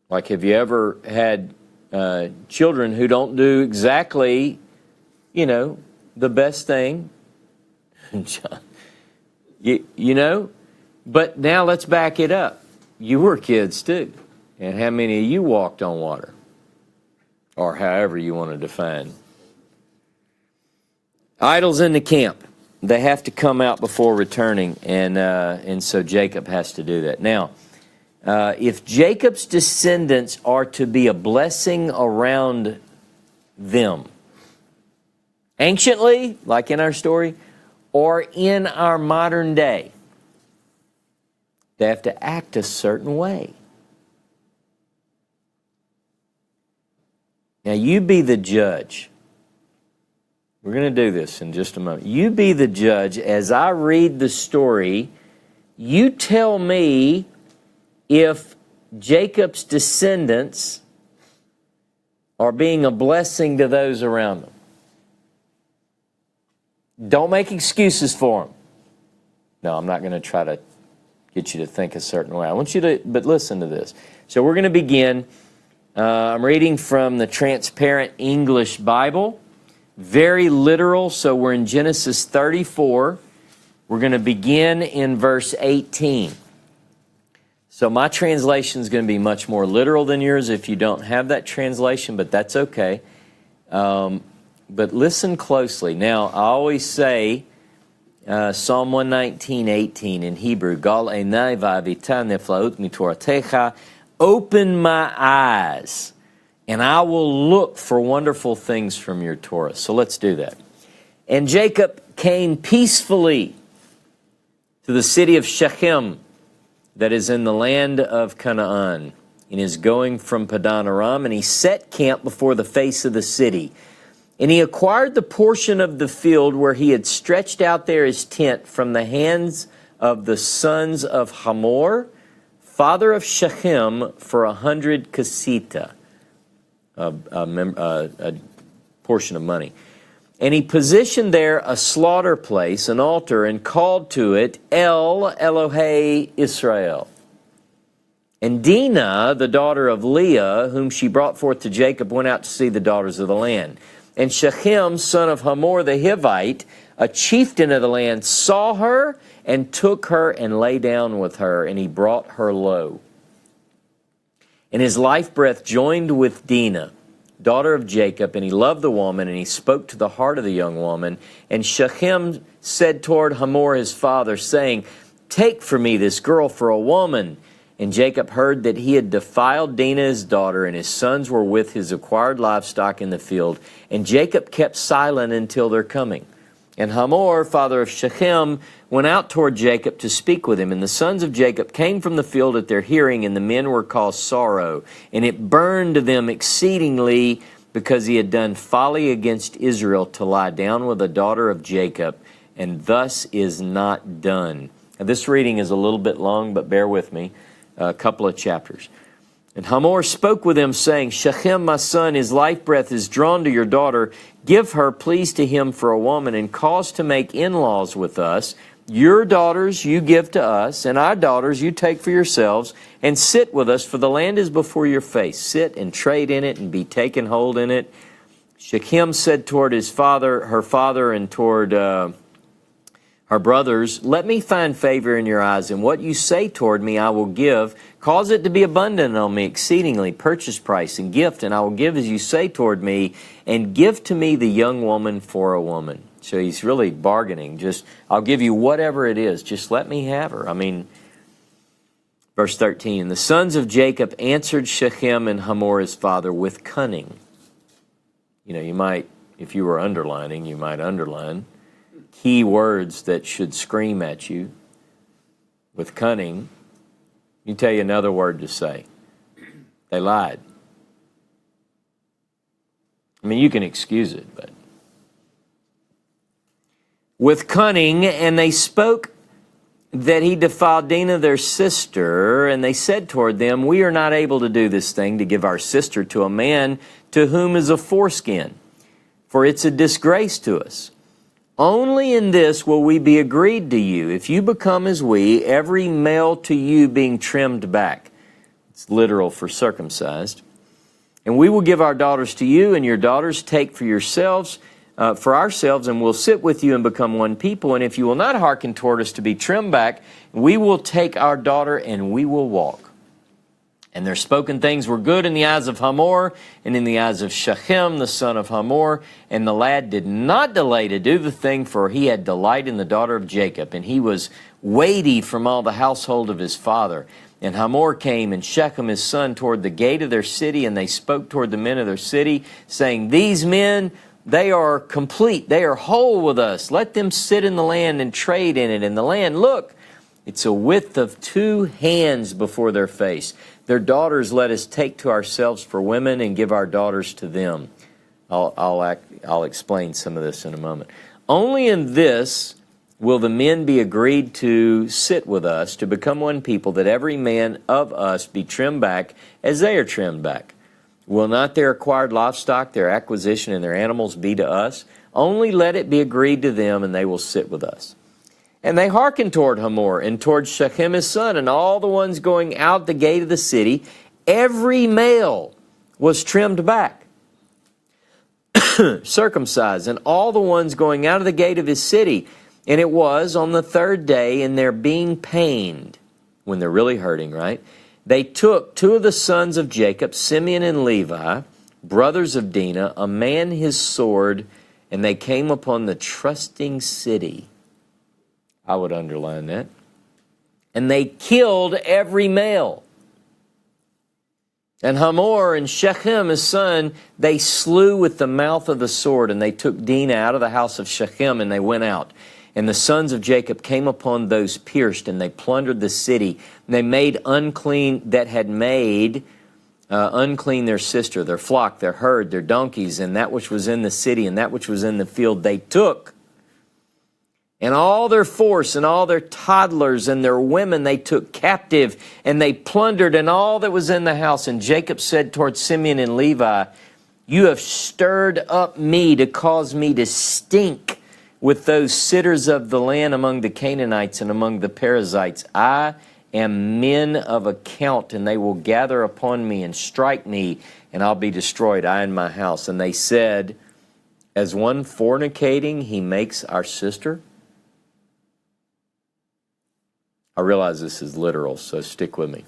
Like, have you ever had children who don't do exactly, the best thing? But now let's back it up. You were kids too. And how many of you walked on water? Or however you want to define. Idols in the camp. They have to come out before returning, and so Jacob has to do that. Now, if Jacob's descendants are to be a blessing around them, anciently, like in our story, or in our modern day, they have to act a certain way. Now, you be the judge. We're going to do this in just a moment. You be the judge. As I read the story, you tell me if Jacob's descendants are being a blessing to those around them. Don't make excuses for them. No, I'm not going to try to get you to think a certain way. I want you to, but listen to this. So we're going to begin. I'm reading from the Transparent English Bible. Very literal, so we're in Genesis 34. We're going to begin in verse 18. So my translation is going to be much more literal than yours if you don't have that translation, but that's okay. But listen closely. Now, I always say Psalm 119:18 in Hebrew, open my eyes, and I will look for wonderful things from your Torah. So let's do that. And Jacob came peacefully to the city of Shechem, that is in the land of Canaan, and is going from Padan Aram, and he set camp before the face of the city. And he acquired the portion of the field where he had stretched out there his tent from the hands of the sons of Hamor, father of Shechem, for 100 kesita, a portion of money. And he positioned there a slaughter place, an altar, and called to it El Elohe Israel. And Dinah, the daughter of Leah, whom she brought forth to Jacob, went out to see the daughters of the land. And Shechem, son of Hamor the Hivite, a chieftain of the land, saw her and took her and lay down with her, and he brought her low. And his life breath joined with Dinah, daughter of Jacob, and he loved the woman, and he spoke to the heart of the young woman. And Shechem said toward Hamor his father, saying, Take for me this girl for a woman. And Jacob heard that he had defiled Dinah his daughter, and his sons were with his acquired livestock in the field. And Jacob kept silent until their coming. And Hamor, father of Shechem, went out toward Jacob to speak with him. And the sons of Jacob came from the field at their hearing, and the men were caused sorrow. And it burned them exceedingly, because he had done folly against Israel to lie down with a daughter of Jacob, and thus is not done. Now, this reading is a little bit long, but bear with me. A couple of chapters. And Hamor spoke with him, saying, Shechem, my son, his life breath is drawn to your daughter. Give her, please, to him for a woman, and cause to make in-laws with us. Your daughters you give to us, and our daughters you take for yourselves, and sit with us, for the land is before your face. Sit and trade in it, and be taken hold in it. Shechem said toward his father, her father, and toward her brothers, Let me find favor in your eyes, and what you say toward me I will give. Cause it to be abundant on me exceedingly, purchase price and gift, and I will give as you say toward me, and give to me the young woman for a woman. So he's really bargaining. I'll give you whatever it is. Just let me have her. Verse 13, the sons of Jacob answered Shechem and Hamor his father with cunning. You might, if you were underlining, you might underline key words that should scream at you. With cunning, you tell you another word to say. They lied. I mean, you can excuse it, but. With cunning, and they spoke that he defiled Dinah their sister, and they said toward them, we are not able to do this thing, to give our sister to a man to whom is a foreskin, for it's a disgrace to us. Only in this will we be agreed to you, if you become as we, every male to you being trimmed back. It's literal for circumcised. And we will give our daughters to you, and your daughters take for yourselves, for ourselves, and we'll sit with you and become one people. And if you will not hearken toward us to be trimmed back, we will take our daughter and we will walk. And their spoken things were good in the eyes of Hamor and in the eyes of Shechem, the son of Hamor. And the lad did not delay to do the thing, for he had delight in the daughter of Jacob. And he was weighty from all the household of his father. And Hamor came, and Shechem his son, toward the gate of their city, and they spoke toward the men of their city, saying, these men, they are complete, they are whole with us. Let them sit in the land and trade in it. And the land, look, it's a width of 2 hands before their face. Their daughters let us take to ourselves for women and give our daughters to them. I'll explain some of this in a moment. Only in this will the men be agreed to sit with us, to become one people, that every man of us be trimmed back as they are trimmed back. Will not their acquired livestock, their acquisition, and their animals be to us? Only let it be agreed to them, and they will sit with us. And they hearkened toward Hamor, and toward Shechem his son, and all the ones going out the gate of the city. Every male was trimmed back, circumcised, and all the ones going out of the gate of his city. And it was on the 3rd day, in their being pained, when they're really hurting, right? They took 2 of the sons of Jacob, Simeon and Levi, brothers of Dinah, a man his sword, and they came upon the trusting city. I would underline that. And they killed every male. And Hamor and Shechem his son, they slew with the mouth of the sword, and they took Dinah out of the house of Shechem, and they went out. And the sons of Jacob came upon those pierced, and they plundered the city. And they made unclean that had made unclean their sister, their flock, their herd, their donkeys, and that which was in the city, and that which was in the field they took. And all their force and all their toddlers and their women they took captive, and they plundered and all that was in the house. And Jacob said toward Simeon and Levi, you have stirred up me to cause me to stink with those sitters of the land among the Canaanites and among the Perizzites. I am men of account, and they will gather upon me and strike me, and I'll be destroyed, I and my house. And they said, as one fornicating, he makes our sister. I realize this is literal, so stick with me.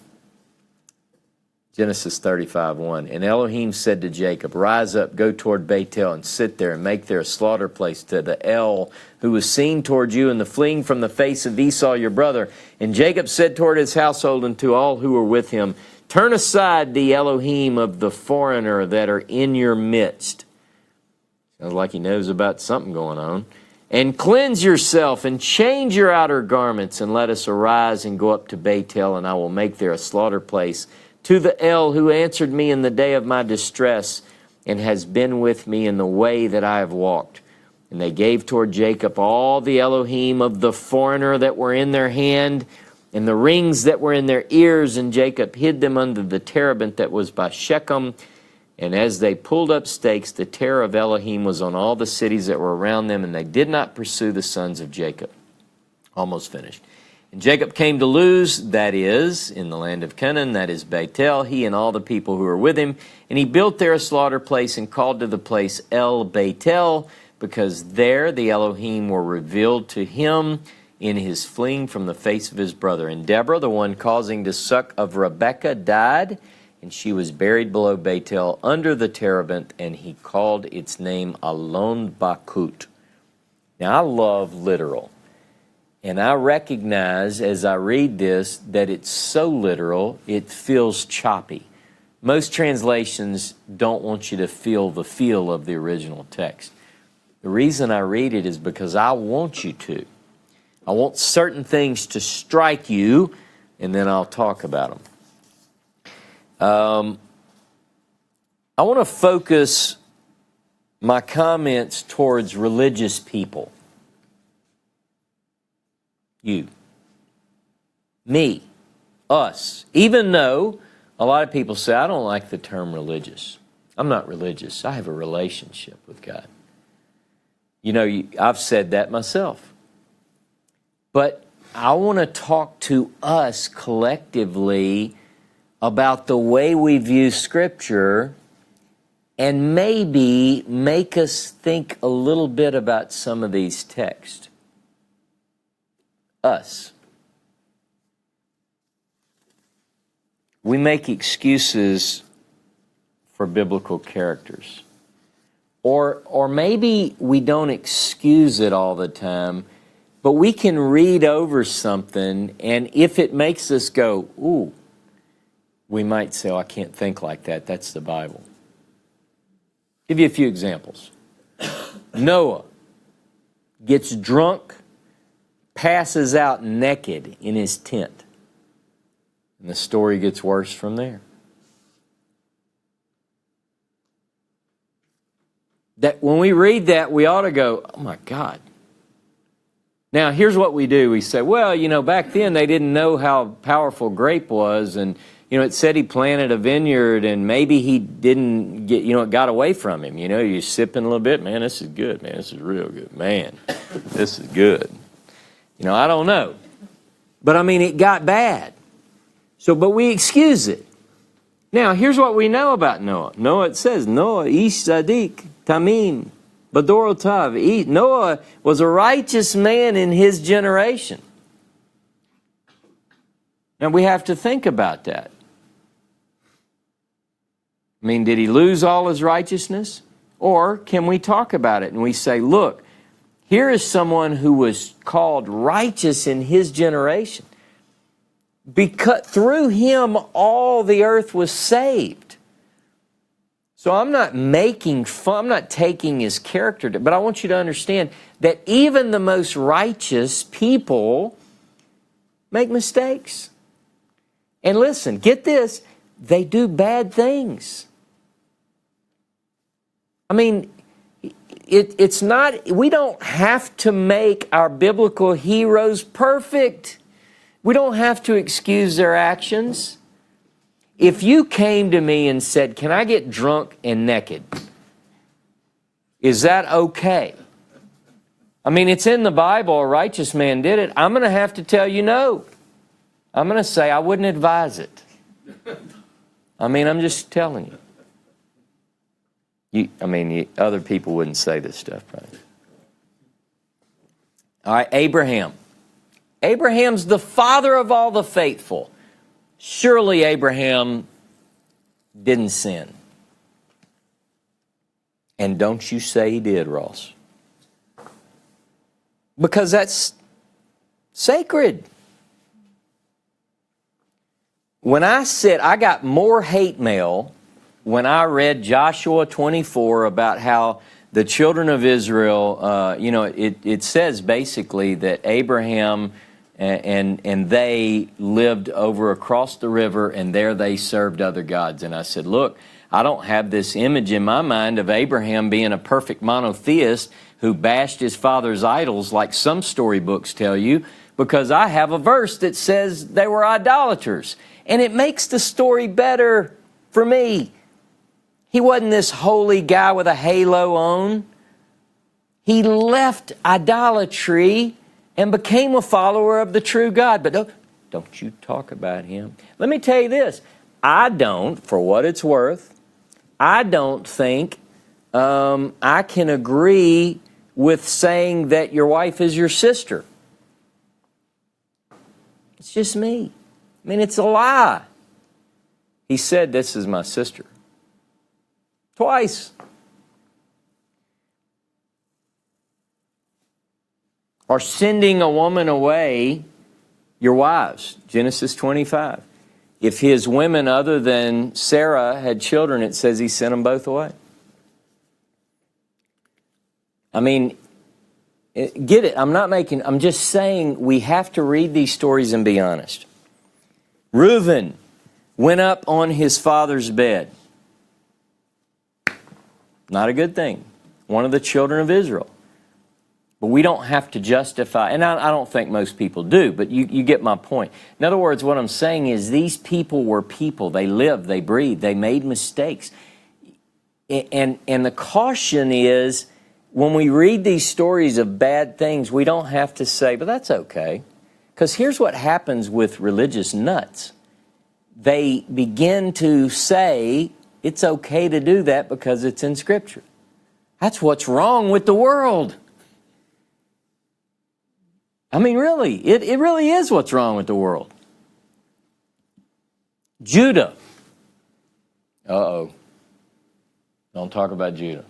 Genesis 35:1. And Elohim said to Jacob, rise up, go toward Beit-el, and sit there, and make there a slaughter place to the El, who was seen toward you in the fleeing from the face of Esau your brother. And Jacob said toward his household and to all who were with him, turn aside the Elohim of the foreigner that are in your midst. Sounds like he knows about something going on. And cleanse yourself, and change your outer garments, and let us arise and go up to Beit-el, and I will make there a slaughter place to the El, who answered me in the day of my distress, and has been with me in the way that I have walked. And they gave toward Jacob all the Elohim of the foreigner that were in their hand, and the rings that were in their ears, and Jacob hid them under the terebinth that was by Shechem. And as they pulled up stakes, the terror of Elohim was on all the cities that were around them, and they did not pursue the sons of Jacob. Almost finished. And Jacob came to Luz, that is, in the land of Canaan, that is Beit-el, he and all the people who were with him. And he built there a slaughter place and called to the place El Beit-el, because there the Elohim were revealed to him in his fleeing from the face of his brother. And Deborah, the one causing to suck of Rebekah, died, and she was buried below Beit-el under the terebinth, and he called its name Alon Bakut. Now, I love literal. And I recognize as I read this that it's so literal, it feels choppy. Most translations don't want you to feel the feel of the original text. The reason I read it is because I want you to. I want certain things to strike you, and then I'll talk about them. I want to focus my comments towards religious people. You. Me. Us. Even though a lot of people say, I don't like the term religious. I'm not religious. I have a relationship with God. You know, I've said that myself. But I want to talk to us collectively about the way we view Scripture and maybe make us think a little bit about some of these texts. Us. We make excuses for biblical characters. Or maybe we don't excuse it all the time, but we can read over something, and if it makes us go, ooh, we might say, oh, I can't think like that. That's the Bible. Give you a few examples. Noah gets drunk, passes out naked in his tent. And the story gets worse from there. That when we read that, we ought to go, oh my God. Now, here's what we do. We say, well, you know, back then they didn't know how powerful grape was, and, you know, it said he planted a vineyard, and maybe he didn't get, you know, it got away from him. You know, you're sipping a little bit, man, this is good, man, this is real good. Man, this is good. You know, I don't know. But, I mean, it got bad. So, but we excuse it. Now, here's what we know about Noah. Noah, it says, Noah, Ish Zadik, Tamim, Badorotav. Noah was a righteous man in his generation. Now, we have to think about that. I mean, did he lose all his righteousness? Or can we talk about it and we say, look, here is someone who was called righteous in his generation. Because through him, all the earth was saved. So I'm not making fun, I'm not taking his character, but I want you to understand that even the most righteous people make mistakes. And listen, get this, they do bad things. I mean, it's not, we don't have to make our biblical heroes perfect. We don't have to excuse their actions. If you came to me and said, can I get drunk and naked? Is that okay? I mean, it's in the Bible, a righteous man did it. I'm going to have to tell you no. I'm going to say I wouldn't advise it. I mean, I'm just telling you. Other people wouldn't say this stuff, right? All right, Abraham. Abraham's the father of all the faithful. Surely Abraham didn't sin. And don't you say he did, Ross. Because that's sacred. When I said I got more hate mail when I read Joshua 24 about how the children of Israel, it says basically that Abraham and they lived over across the river, and there they served other gods. And I said, look, I don't have this image in my mind of Abraham being a perfect monotheist who bashed his father's idols like some storybooks tell you, because I have a verse that says they were idolaters. And it makes the story better for me. He wasn't this holy guy with a halo on. He left idolatry and became a follower of the true God. But don't you talk about him. Let me tell you this. I don't, for what it's worth, I don't think I can agree with saying that your wife is your sister. It's just me. I mean, it's a lie. He said, this is my sister. Twice. Or sending a woman away, your wives, Genesis 25. If his women other than Sarah had children, it says he sent them both away. I mean, get it, I'm just saying we have to read these stories and be honest. Reuben went up on his father's bed. Not a good thing. one of the children of Israel. But we don't have to justify, and I don't think most people do, but you get my point. In other words, what I'm saying is these people were people. They lived, they breathed, they made mistakes. And the caution is, when we read these stories of bad things, we don't have to say, but that's okay. Because here's what happens with religious nuts. They begin to say, it's okay to do that because it's in Scripture. That's what's wrong with the world. I mean, really, it really is what's wrong with the world. Judah. Uh-oh. Don't talk about Judah.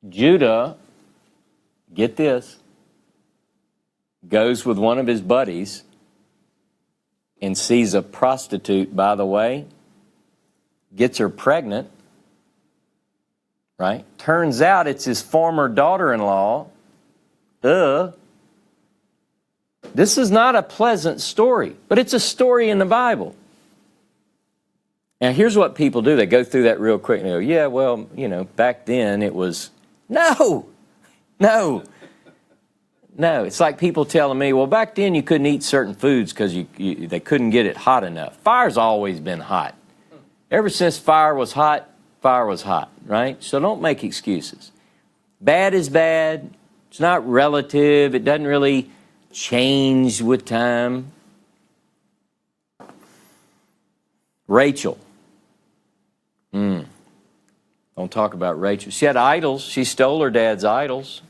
Judah, get this, goes with one of his buddies and sees a prostitute, by the way, gets her pregnant, right? Turns out it's his former daughter-in-law. This is not a pleasant story, but it's a story in the Bible. Now, here's what people do. They go through that real quick and they go, yeah, well, back then it was... No. It's like people telling me, well, back then you couldn't eat certain foods because they couldn't get it hot enough. Fire's always been hot. Ever since fire was hot, right? So don't make excuses. Bad is bad. It's not relative. It doesn't really change with time. Rachel. Don't talk about Rachel. She had idols. She stole her dad's idols.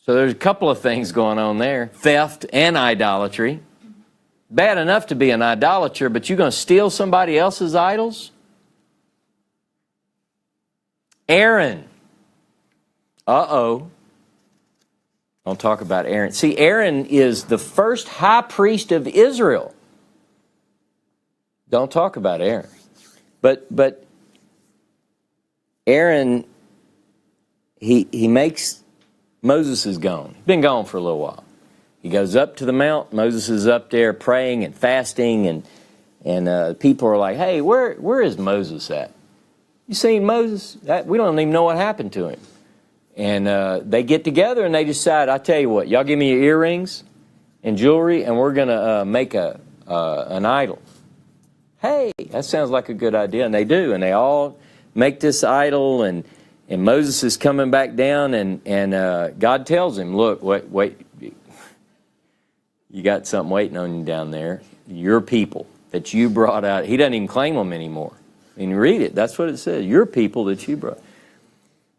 So there's a couple of things going on there. Theft and idolatry. Bad enough to be an idolater, but you're going to steal somebody else's idols? Aaron. Uh-oh. Don't talk about Aaron. See, Aaron is the first high priest of Israel. Don't talk about Aaron. But Aaron, he makes, Moses is gone. He's been gone for a little while. He goes up to the mount. Moses is up there praying and fasting, and people are like, hey, where is Moses at? You seen Moses? We don't even know what happened to him. And they get together and they decide, I tell you what, y'all give me your earrings and jewelry, and we're going to make an idol. Hey, that sounds like a good idea. And they do. And they all make this idol, and Moses is coming back down, and God tells him, look, wait, you got something waiting on you down there. Your people that you brought out. He doesn't even claim them anymore. I mean, read it. That's what it says. Your people that you brought.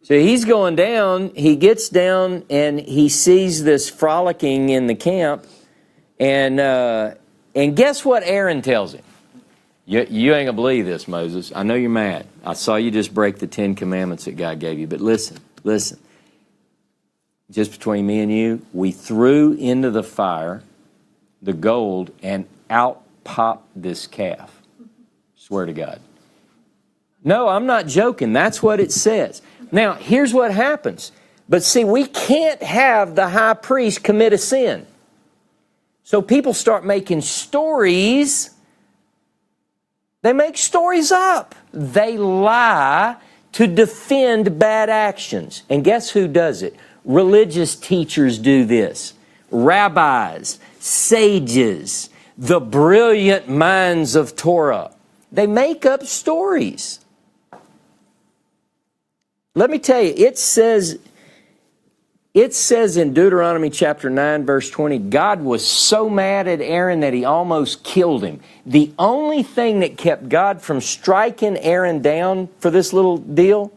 So he's going down. He gets down, and he sees this frolicking in the camp. And guess what Aaron tells him? You ain't going to believe this, Moses. I know you're mad. I saw you just break the 10 commandments that God gave you. But listen. Just between me and you, we threw into the fire the gold, and out popped this calf. Swear to God. No, I'm not joking. That's what it says. Now, here's what happens. But see, we can't have the high priest commit a sin. So people start making stories. They make stories up. They lie to defend bad actions. And guess who does it? Religious teachers do this. Rabbis, sages, the brilliant minds of Torah. They make up stories. Let me tell you, it says in Deuteronomy chapter 9, verse 20, God was so mad at Aaron that he almost killed him. The only thing that kept God from striking Aaron down for this little deal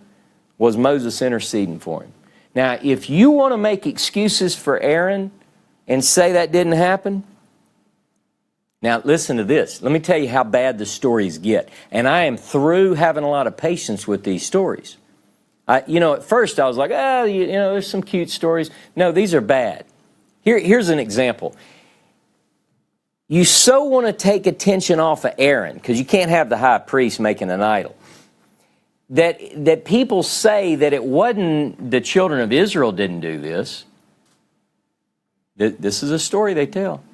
was Moses interceding for him. Now, if you want to make excuses for Aaron and say that didn't happen, now listen to this. Let me tell you how bad the stories get. And I am through having a lot of patience with these stories. At first I was like, there's some cute stories. No, these are bad. Here's an example. You so want to take attention off of Aaron, because you can't have the high priest making an idol, that people say that it wasn't the children of Israel didn't do this. This is a story they tell.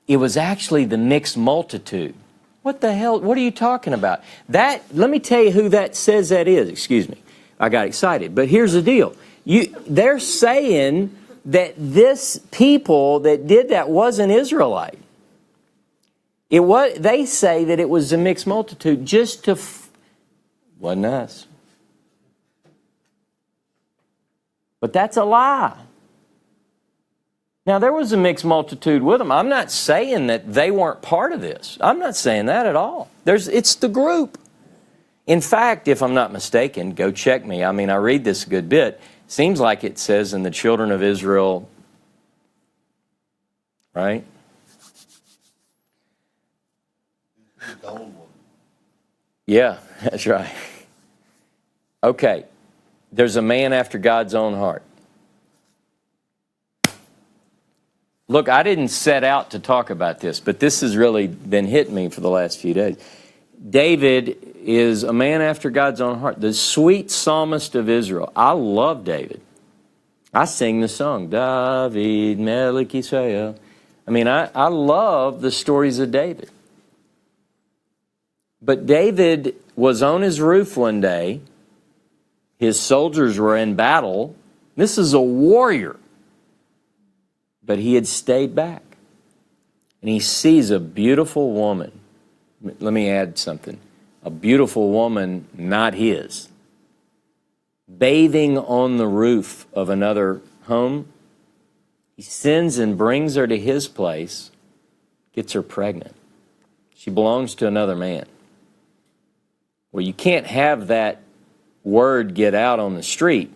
It was actually the mixed multitude. What the hell? What are you talking about? That, let me tell you who that says that is. Excuse me. I got excited. But here's the deal. They're saying that this people that did that wasn't Israelite. They say that it was a mixed multitude just to... wasn't us. But that's a lie. Now, there was a mixed multitude with them. I'm not saying that they weren't part of this. I'm not saying that at all. It's the group. In fact, if I'm not mistaken, go check me. I mean, I read this a good bit. Seems like it says in the children of Israel, right? Yeah, that's right. Okay. There's a man after God's own heart. Look, I didn't set out to talk about this, but this has really been hitting me for the last few days. David is a man after God's own heart, the sweet psalmist of Israel. I love David. I sing the song, David Melech Israel. I mean, I love the stories of David. But David was on his roof one day. His soldiers were in battle. This is a warrior. But he had stayed back. And he sees a beautiful woman. Let me add something. A beautiful woman, not his, bathing on the roof of another home. He sends and brings her to his place, gets her pregnant. She belongs to another man. Well, you can't have that word get out on the street.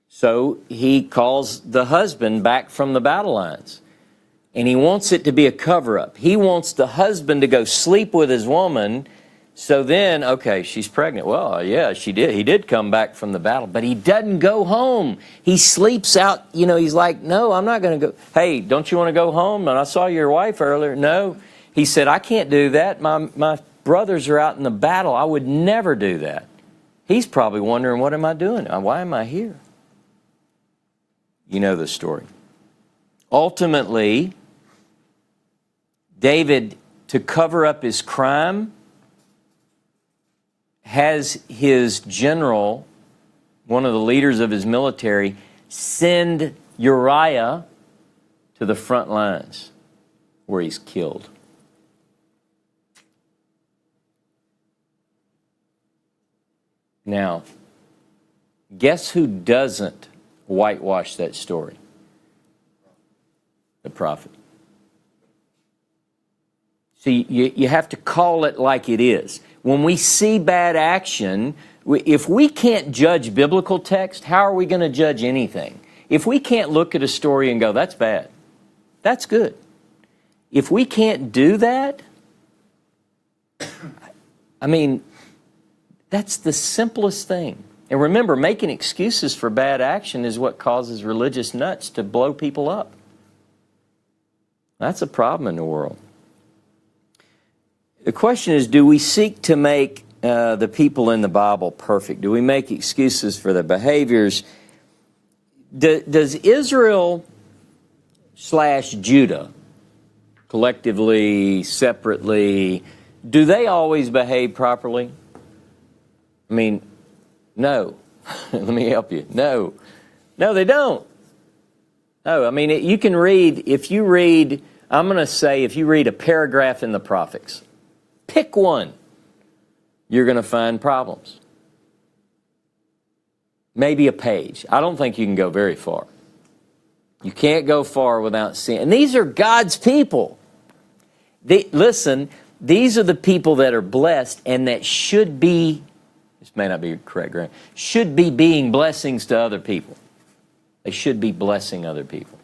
So he calls the husband back from the battle lines. And he wants it to be a cover-up. He wants the husband to go sleep with his woman. So then, okay, she's pregnant. Well, yeah, she did. He did come back from the battle. But he doesn't go home. He sleeps out. You know, he's like, no, I'm not going to go. Hey, don't you want to go home? And I saw your wife earlier. No. He said, I can't do that. My brothers are out in the battle. I would never do that. He's probably wondering, what am I doing? Why am I here? You know the story. Ultimately, David, to cover up his crime, has his general, one of the leaders of his military, send Uriah to the front lines where he's killed. Now, guess who doesn't whitewash that story? The prophet. See, you have to call it like it is. When we see bad action, if we can't judge biblical text, how are we going to judge anything? If we can't look at a story and go, that's bad, that's good. If we can't do that, I mean, that's the simplest thing. And remember, making excuses for bad action is what causes religious nuts to blow people up. That's a problem in the world. The question is, do we seek to make the people in the Bible perfect? Do we make excuses for their behaviors? Does Israel / Judah, collectively, separately, do they always behave properly? I mean, no. Let me help you. No. No, they don't. No, I mean, you can read, if you read a paragraph in the prophets, pick one, you're going to find problems. Maybe a page. I don't think you can go very far. You can't go far without seeing. And these are God's people. Listen, these are the people that are blessed and that should be, this may not be correct, Grant, should be being blessings to other people. They should be blessing other people.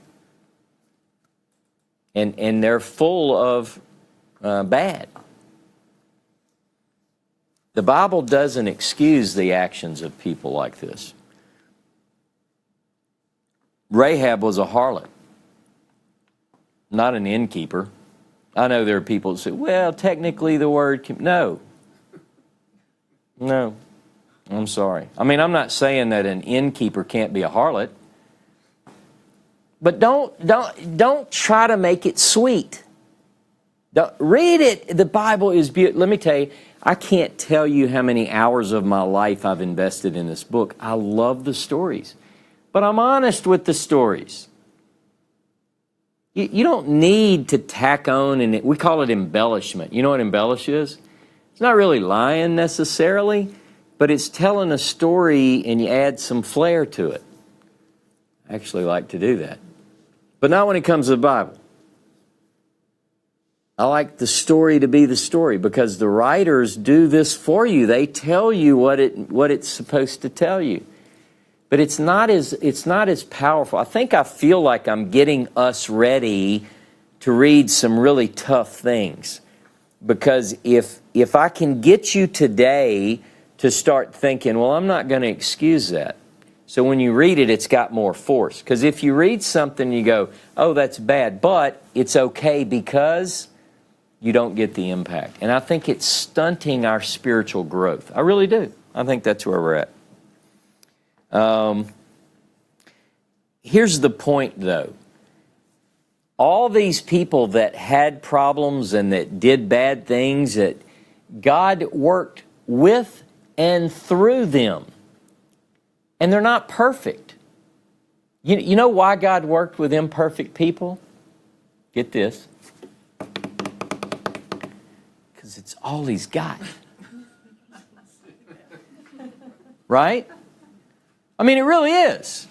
And they're full of bad. The Bible doesn't excuse the actions of people like this. Rahab was a harlot, not an innkeeper. I know there are people who say, well, technically the word can... No. I'm sorry. I mean, I'm not saying that an innkeeper can't be a harlot. But don't try to make it sweet. Read it. The Bible is beautiful. Let me tell you, I can't tell you how many hours of my life I've invested in this book. I love the stories. But I'm honest with the stories. You don't need to tack on, and we call it embellishment. You know what embellish is? It's not really lying necessarily, but it's telling a story and you add some flair to it. I actually like to do that. But not when it comes to the Bible. I like the story to be the story because the writers do this for you. They tell you what it's supposed to tell you. But it's not as powerful. I think I feel like I'm getting us ready to read some really tough things. Because if I can get you today to start thinking, well, I'm not going to excuse that. So when you read it, it's got more force. Because if you read something, you go, oh, that's bad, but it's okay because you don't get the impact. And I think it's stunting our spiritual growth. I really do. I think that's where we're at. Here's the point, though. All these people that had problems and that did bad things, that God worked with and through them. And they're not perfect. You know why God worked with imperfect people? Get this. Because it's all He's got. Right? I mean, it really is.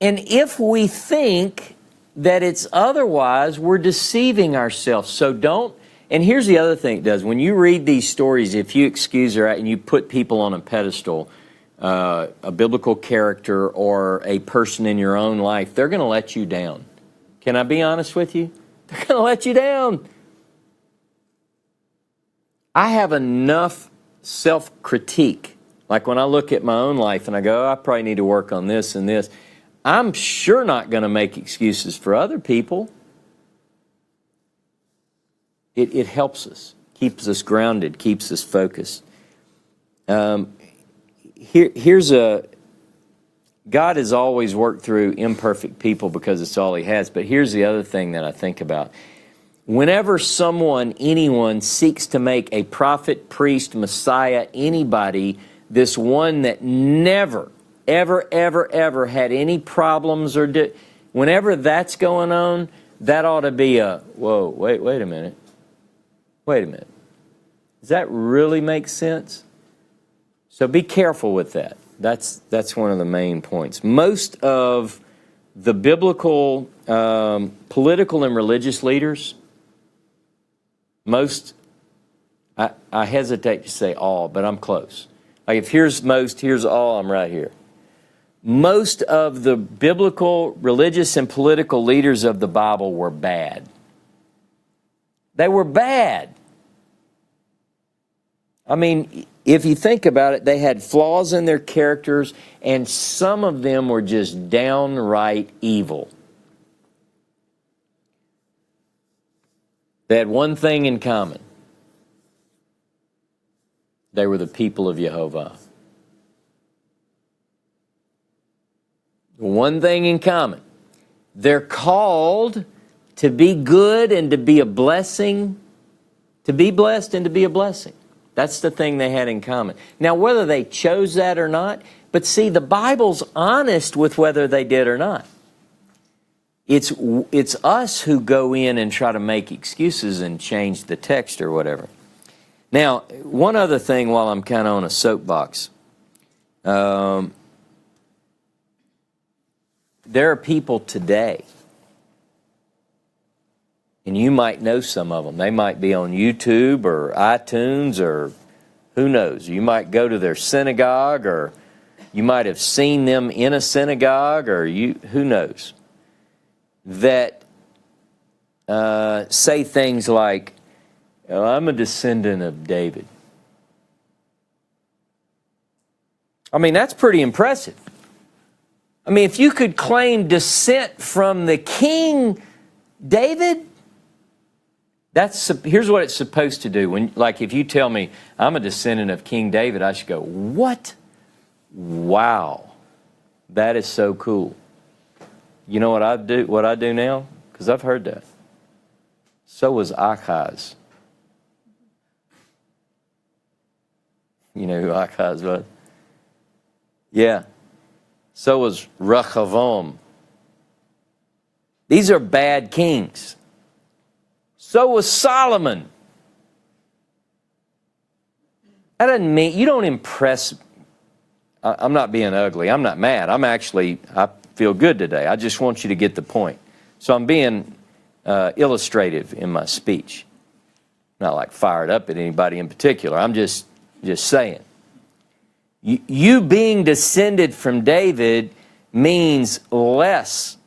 And if we think that it's otherwise, we're deceiving ourselves. So don't, and here's the other thing it does. When you read these stories, if you excuse her and you put people on a pedestal, a biblical character or a person in your own life, they're going to let you down. Can I be honest with you? They're going to let you down. I have enough self-critique. Like when I look at my own life and I go, oh, I probably need to work on this and this. I'm sure not going to make excuses for other people. It helps us, keeps us grounded, keeps us focused. Here's God has always worked through imperfect people because it's all He has. But here's the other thing that I think about. Whenever anyone seeks to make a prophet, priest, Messiah, anybody, this one that never, ever had any problems whenever that's going on, that ought to be whoa, wait a minute. Wait a minute. Does that really make sense? So be careful with that. That's one of the main points. Most of the biblical political and religious leaders, I hesitate to say all, but I'm close. Like if here's most, here's all, I'm right here. Most of the biblical, religious, and political leaders of the Bible were bad. They were bad. I mean, if you think about it, they had flaws in their characters, and some of them were just downright evil. They had one thing in common. They were the people of Jehovah. One thing in common. They're called to be good and to be a blessing, to be blessed and to be a blessing. That's the thing they had in common. Now, whether they chose that or not, but see, the Bible's honest with whether they did or not. It's us who go in and try to make excuses and change the text or whatever. Now, one other thing while I'm kind of on a soapbox. There are people today, and you might know some of them. They might be on YouTube or iTunes or who knows. You might go to their synagogue, or you might have seen them in a synagogue, or who knows, that say things like, oh, I'm a descendant of David. I mean, that's pretty impressive. I mean, if you could claim descent from the King David, here's what it's supposed to do. Like if you tell me I'm a descendant of King David, I should go, what? Wow, that is so cool. You know what I do now? Because I've heard that. So was Achaz. You know who Achaz was? Yeah. So was Rehoboam. These are bad kings. So was Solomon. That doesn't mean, you don't impress. I'm not being ugly. I'm not mad. I feel good today. I just want you to get the point. So I'm being illustrative in my speech. Not like fired up at anybody in particular. I'm just saying. You being descended from David means less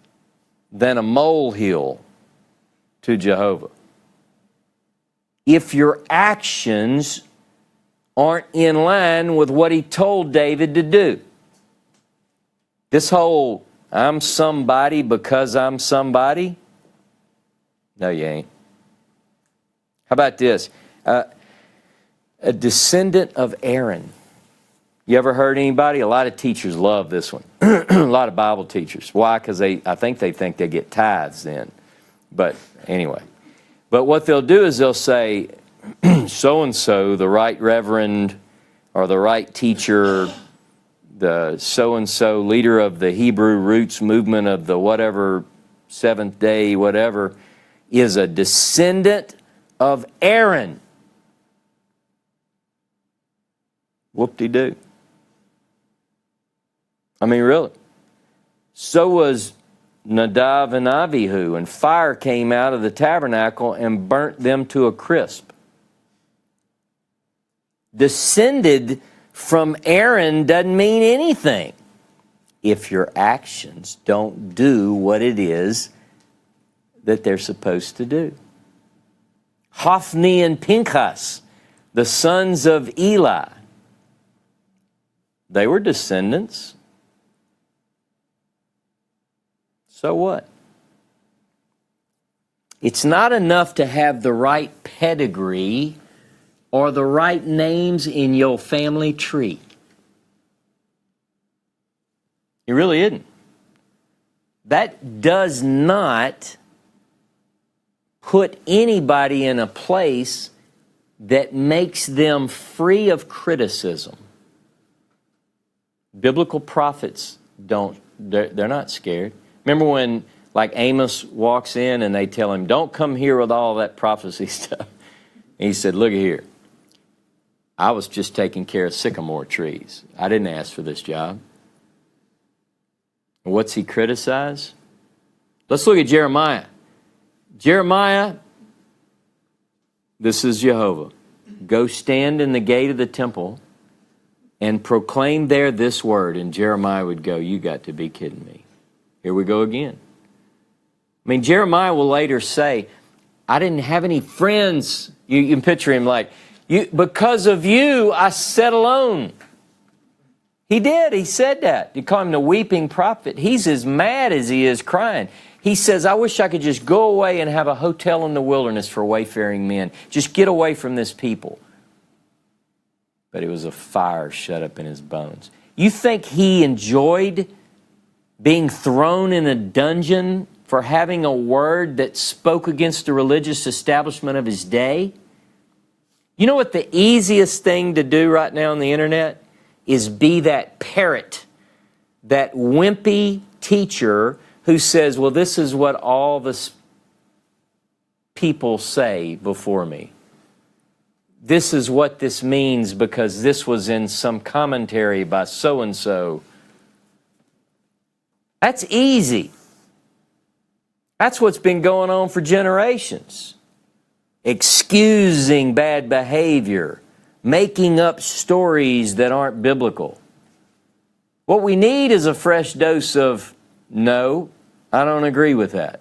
than a molehill to Jehovah. If your actions aren't in line with what he told David to do. This whole, I'm somebody because I'm somebody. No, you ain't. How about this? A descendant of Aaron. You ever heard anybody? A lot of teachers love this one. A lot of Bible teachers. Why? Because I think they get tithes then. But anyway. But what they'll do is they'll say, so-and-so, the right reverend or the right teacher, the so-and-so leader of the Hebrew roots movement of the whatever, Seventh Day, whatever, is a descendant of Aaron. Whoop-de-doo. I mean, really. So was Nadav and Abihu, and fire came out of the tabernacle and burnt them to a crisp. Descended from Aaron doesn't mean anything if your actions don't do what it is that they're supposed to do. Hophni and Pinchas, the sons of Eli, they were descendants. So what? It's not enough to have the right pedigree or the right names in your family tree. It really isn't. That does not put anybody in a place that makes them free of criticism. Biblical prophets they're not scared. Remember when, like, Amos walks in and they tell him, don't come here with all that prophecy stuff. And he said, look here. I was just taking care of sycamore trees. I didn't ask for this job. And what's he criticize? Let's look at Jeremiah. Jeremiah, this is Jehovah. Go stand in the gate of the temple and proclaim there this word. And Jeremiah would go, you got to be kidding me. Here we go again. I mean, Jeremiah will later say, I didn't have any friends. You can picture him like, because of you, I sat alone. He did. He said that. You call him the weeping prophet. He's as mad as he is crying. He says, I wish I could just go away and have a hotel in the wilderness for wayfaring men. Just get away from this people. But it was a fire shut up in his bones. You think he enjoyed being thrown in a dungeon for having a word that spoke against the religious establishment of his day? You know what the easiest thing to do right now on the internet is be that parrot, that wimpy teacher who says, well, this is what all the people say before me. This is what this means because this was in some commentary by so-and-so. That's easy. That's what's been going on for generations. Excusing bad behavior, making up stories that aren't biblical. What we need is a fresh dose of, no, I don't agree with that.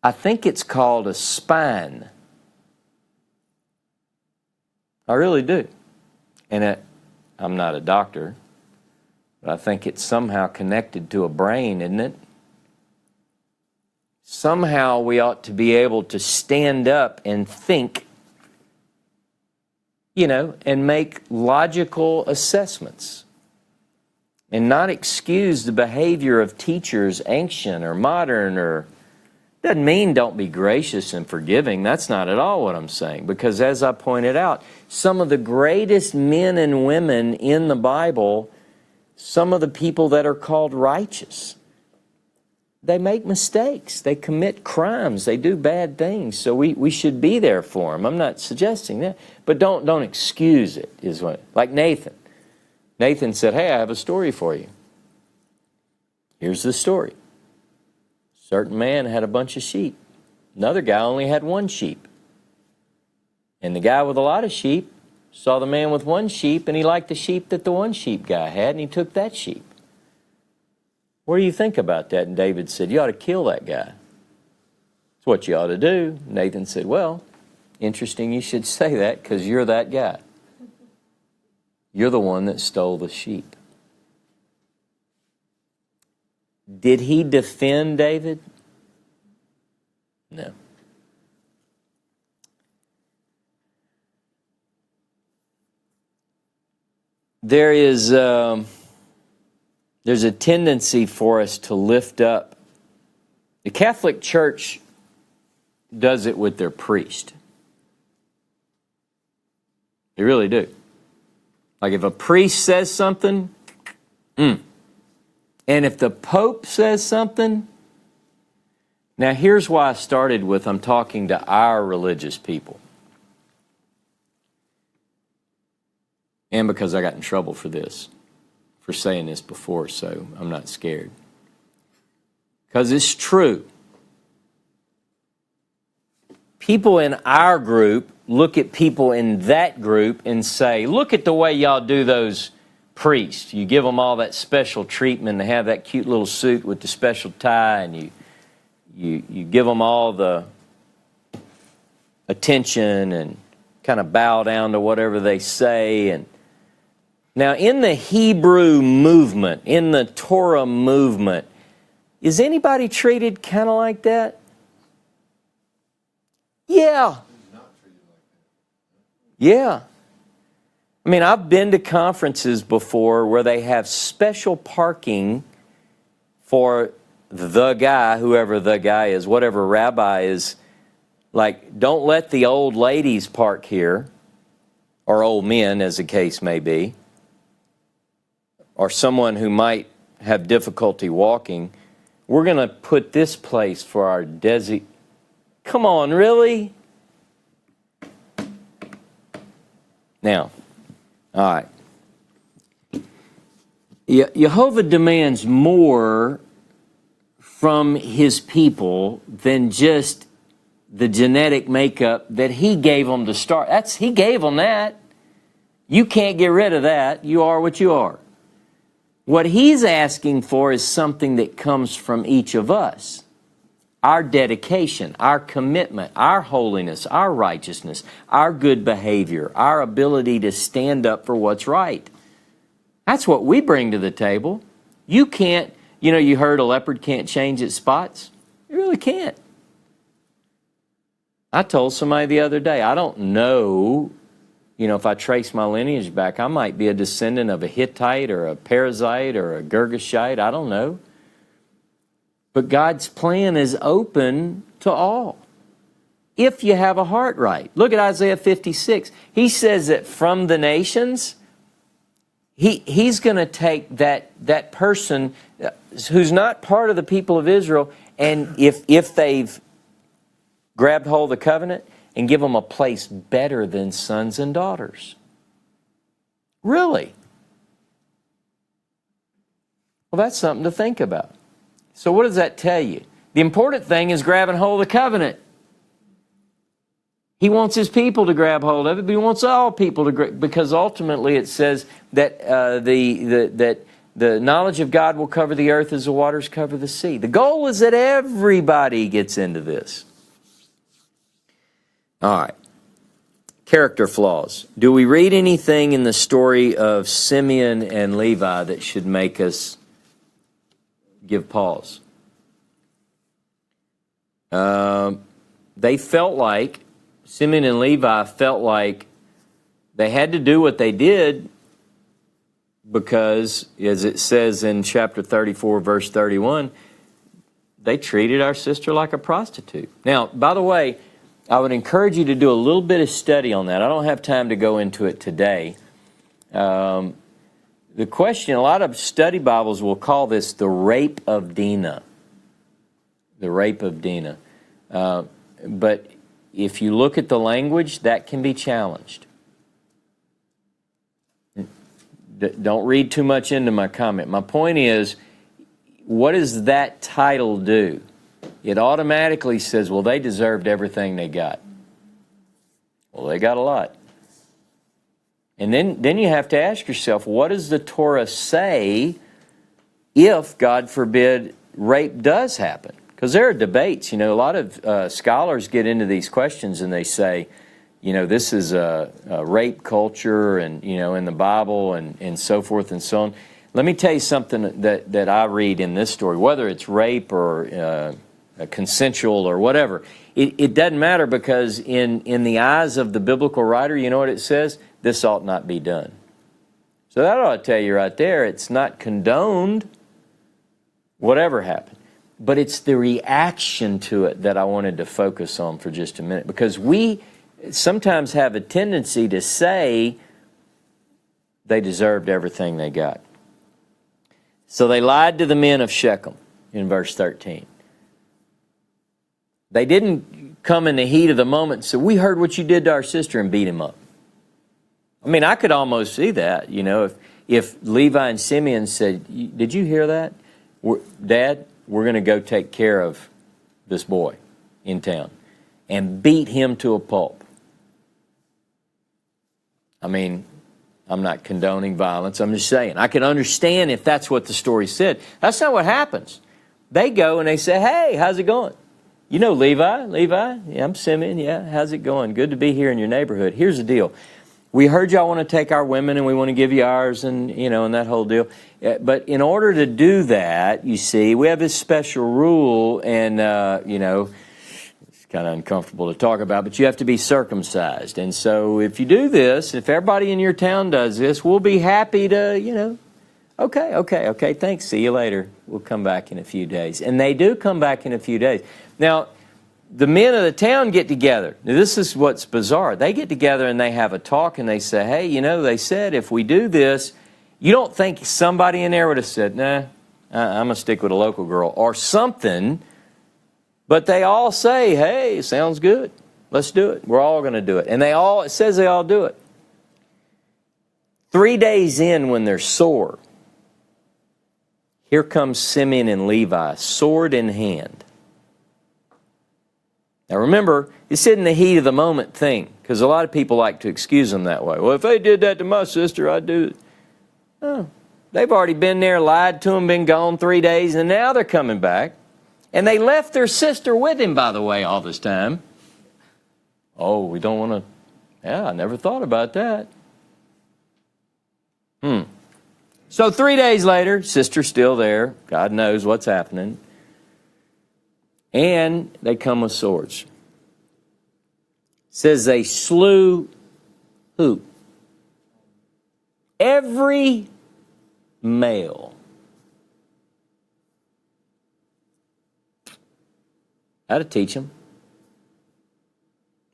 I think it's called a spine. I really do. And I'm not a doctor, but I think it's somehow connected to a brain, isn't it? Somehow we ought to be able to stand up and think, and make logical assessments and not excuse the behavior of teachers, ancient or modern, or Doesn't mean don't be gracious and forgiving. That's not at all what I'm saying. Because as I pointed out, some of the greatest men and women in the Bible, some of the people that are called righteous, they make mistakes. They commit crimes. They do bad things. So we should be there for them. I'm not suggesting that. But don't excuse it, is what. Like Nathan. Nathan said, hey, I have a story for you. Here's the story. A certain man had a bunch of sheep. Another guy only had one sheep. And the guy with a lot of sheep saw the man with one sheep, and he liked the sheep that the one sheep guy had, and he took that sheep. What do you think about that? And David said, you ought to kill that guy. That's what you ought to do. Nathan said, well, interesting you should say that, because you're that guy. You're the one that stole the sheep. Did he defend David? No. There's a tendency for us to lift up. The Catholic Church does it with their priest. They really do. Like if a priest says something, and if the Pope says something, now here's why I started with I'm talking to our religious people. And because I got in trouble for this, for saying this before, so I'm not scared. Because it's true. People in our group look at people in that group and say, look at the way y'all do those priests. You give them all that special treatment. They have that cute little suit with the special tie, and you give them all the attention and kind of bow down to whatever they say. And now in the Hebrew movement, in the Torah movement, is anybody treated kind of like that? Yeah. Yeah. I mean, I've been to conferences before where they have special parking for the guy, whoever the guy is, whatever rabbi is. Like, don't let the old ladies park here, or old men, as the case may be, or someone who might have difficulty walking. We're going to put this place for our Come on, really? Now, all right. Jehovah demands more from his people than just the genetic makeup that he gave them to start. He gave them that. You can't get rid of that. You are what you are. What he's asking for is something that comes from each of us. Our dedication, our commitment, our holiness, our righteousness, our good behavior, our ability to stand up for what's right. That's what we bring to the table. You can't, you heard a leopard can't change its spots. You really can't. I told somebody the other day, I don't know, if I trace my lineage back, I might be a descendant of a Hittite or a Perizzite or a Girgashite. I don't know. But God's plan is open to all, if you have a heart right. Look at Isaiah 56. He says that from the nations, he's going to take that person who's not part of the people of Israel, and if they've grabbed hold of the covenant, and give them a place better than sons and daughters. Really? Well, that's something to think about. So what does that tell you? The important thing is grabbing hold of the covenant. He wants his people to grab hold of it, but he wants all people to grab, because ultimately it says that the knowledge of God will cover the earth as the waters cover the sea. The goal is that everybody gets into this. All right. Character flaws. Do we read anything in the story of Simeon and Levi that should make us give pause? They felt like, Simeon and Levi felt like they had to do what they did because, as it says in chapter 34, verse 31, they treated our sister like a prostitute. Now, by the way, I would encourage you to do a little bit of study on that. I don't have time to go into it today. The question, a lot of study Bibles will call this the rape of Dinah. The rape of Dinah. But if you look at the language, that can be challenged. Don't read too much into my comment. My point is, what does that title do? It automatically says, well, they deserved everything they got. Well, they got a lot. And then you have to ask yourself, what does the Torah say if, God forbid, rape does happen? Because there are debates. A lot of scholars get into these questions and they say, this is a rape culture and, in the Bible and so forth and so on. Let me tell you something that I read in this story, whether it's rape or consensual or whatever. It doesn't matter, because in the eyes of the biblical writer, you know what it says? This ought not be done. So that ought to tell you right there, it's not condoned, whatever happened. But it's the reaction to it that I wanted to focus on for just a minute. Because we sometimes have a tendency to say they deserved everything they got. So they lied to the men of Shechem in verse 13. They didn't come in the heat of the moment and say, we heard what you did to our sister, and beat him up. I mean, I could almost see that, if Levi and Simeon said, did you hear that? Dad, we're going to go take care of this boy in town, and beat him to a pulp. I mean, I'm not condoning violence. I'm just saying, I can understand if that's what the story said. That's not what happens. They go and they say, hey, how's it going? Levi, yeah, I'm Simeon, yeah, how's it going? Good to be here in your neighborhood. Here's the deal. We heard y'all want to take our women and we want to give you ours and, and that whole deal. But in order to do that, you see, we have this special rule and, it's kind of uncomfortable to talk about, but you have to be circumcised. And so if you do this, if everybody in your town does this, we'll be happy to, okay, thanks, see you later. We'll come back in a few days. And they do come back in a few days. Now, the men of the town get together. Now, this is what's bizarre. They get together and they have a talk and they say, hey, they said if we do this, you don't think somebody in there would have said, nah, I'm going to stick with a local girl or something. But they all say, hey, sounds good. Let's do it. We're all going to do it. And it says they all do it. 3 days in, when they're sore, here comes Simeon and Levi, sword in hand. Now remember, this isn't the heat of the moment thing, because a lot of people like to excuse them that way. Well, if they did that to my sister, I'd do it. No, they've already been there, lied to them, been gone 3 days, and now they're coming back. And they left their sister with him, by the way, all this time. Oh, we don't want to... Yeah, I never thought about that. So 3 days later, sister's still there. God knows what's happening. And they come with swords. It says they slew who? Every male. How to teach them.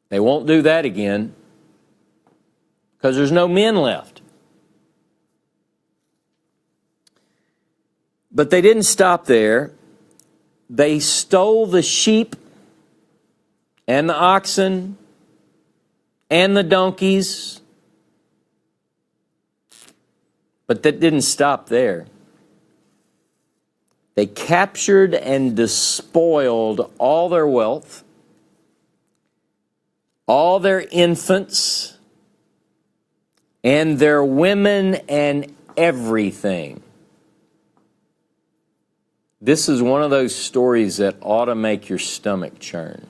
They won't do that again because there's no men left. But they didn't stop there. They stole the sheep and the oxen and the donkeys. But that didn't stop there. They captured and despoiled all their wealth, all their infants, and their women and everything. This is one of those stories that ought to make your stomach churn.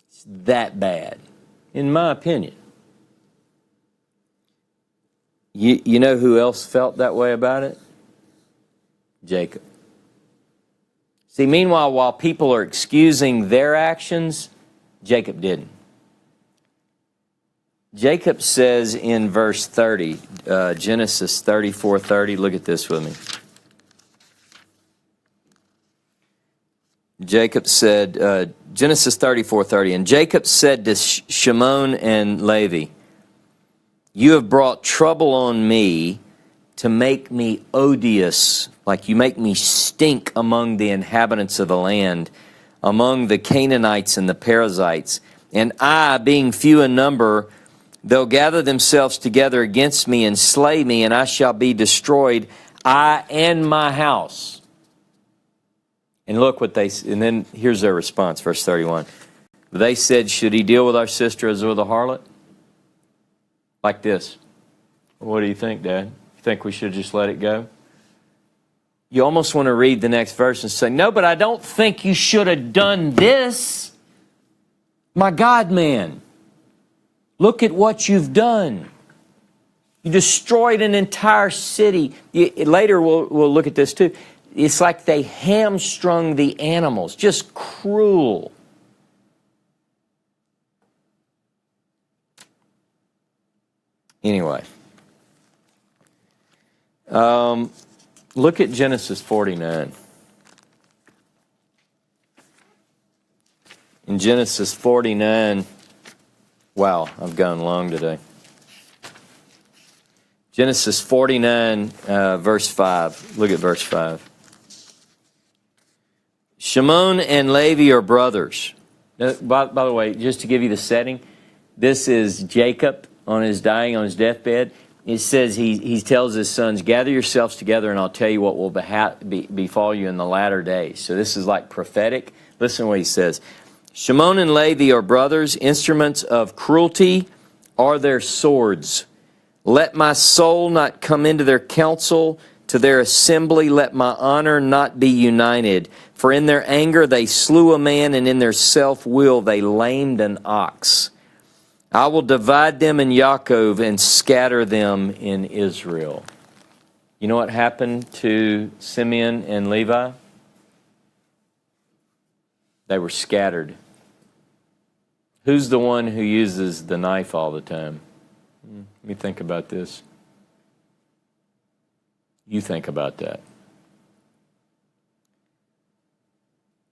It's that bad, in my opinion. You know who else felt that way about it? Jacob. See, meanwhile, while people are excusing their actions, Jacob didn't. Jacob says in verse 30, Genesis 34:30, look at this with me. Jacob said, Genesis 34:30, and Jacob said to Shimon and Levi, you have brought trouble on me to make me odious, like you make me stink among the inhabitants of the land, among the Canaanites and the Perizzites. And I, being few in number, they'll gather themselves together against me and slay me, and I shall be destroyed, I and my house. And look what and then here's their response, verse 31. They said, should he deal with our sister as with a harlot? Like this. What do you think, Dad? You think we should just let it go? You almost want to read the next verse and say, no, but I don't think you should have done this. My God, man, look at what you've done. You destroyed an entire city. Later we'll look at this too. It's like they hamstrung the animals, just cruel. Anyway, look at Genesis 49. In Genesis 49, wow, I've gone long today. Genesis 49, verse 5. Look at verse 5. Shimon and Levi are brothers. Now, by the way, just to give you the setting, this is Jacob on his deathbed. It says he tells his sons, gather yourselves together and I'll tell you what will befall you in the latter days. So this is like prophetic. Listen to what he says. Shimon and Levi are brothers. Instruments of cruelty are their swords. Let my soul not come into their council. To their assembly let my honor not be united. For in their anger they slew a man, and in their self-will they lamed an ox. I will divide them in Yaakov and scatter them in Israel. You know what happened to Simeon and Levi? They were scattered. Who's the one who uses the knife all the time? Let me think about this. You think about that.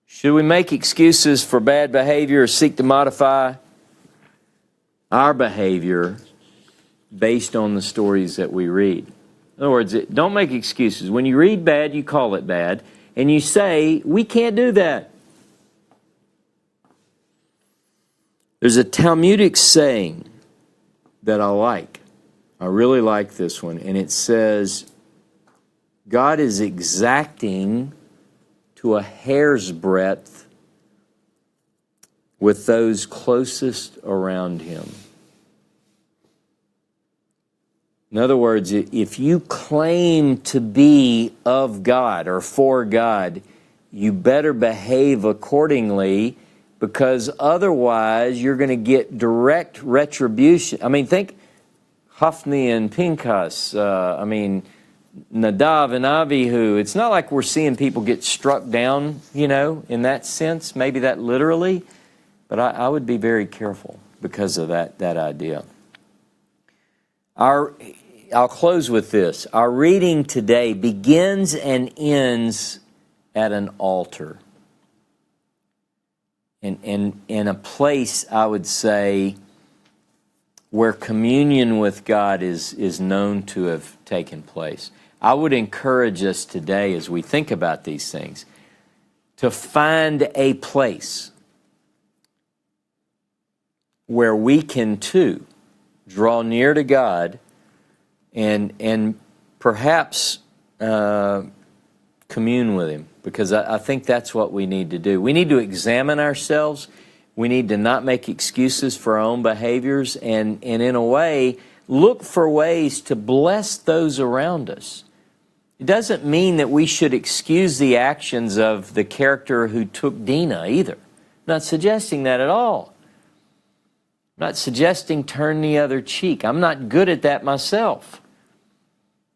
Should we make excuses for bad behavior or seek to modify our behavior based on the stories that we read? In other words, don't make excuses. When you read bad, you call it bad, and you say, we can't do that. There's a Talmudic saying that I like. I really like this one, and it says, God is exacting to a hair's breadth with those closest around him. In other words, if you claim to be of God or for God, you better behave accordingly, because otherwise you're going to get direct retribution. I mean, think Hophni and Pinchas. Nadav and Abihu. It's not like we're seeing people get struck down, in that sense, maybe that literally, but I would be very careful because of that idea. I'll close with this. Our reading today begins and ends at an altar. And in a place, I would say, where communion with God is known to have taken place. I would encourage us today, as we think about these things, to find a place where we can too draw near to God and perhaps commune with Him, because I think that's what we need to do. We need to examine ourselves. We need to not make excuses for our own behaviors, and in a way, look for ways to bless those around us. It doesn't mean that we should excuse the actions of the character who took Dinah either. I'm not suggesting that at all. I'm not suggesting turn the other cheek. I'm not good at that myself.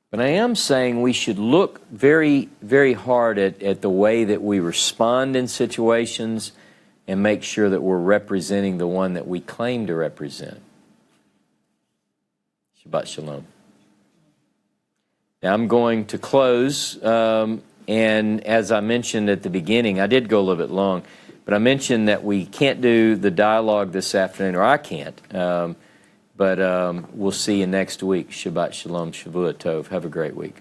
But I am saying we should look very, very hard at the way that we respond in situations and make sure that we're representing the one that we claim to represent. Shabbat Shalom. Now I'm going to close And as I mentioned at the beginning, I did go a little bit long, but I mentioned that we can't do the dialogue this afternoon, or I can't. But we'll see you next week. Shabbat Shalom, Shavua Tov. Have a great week.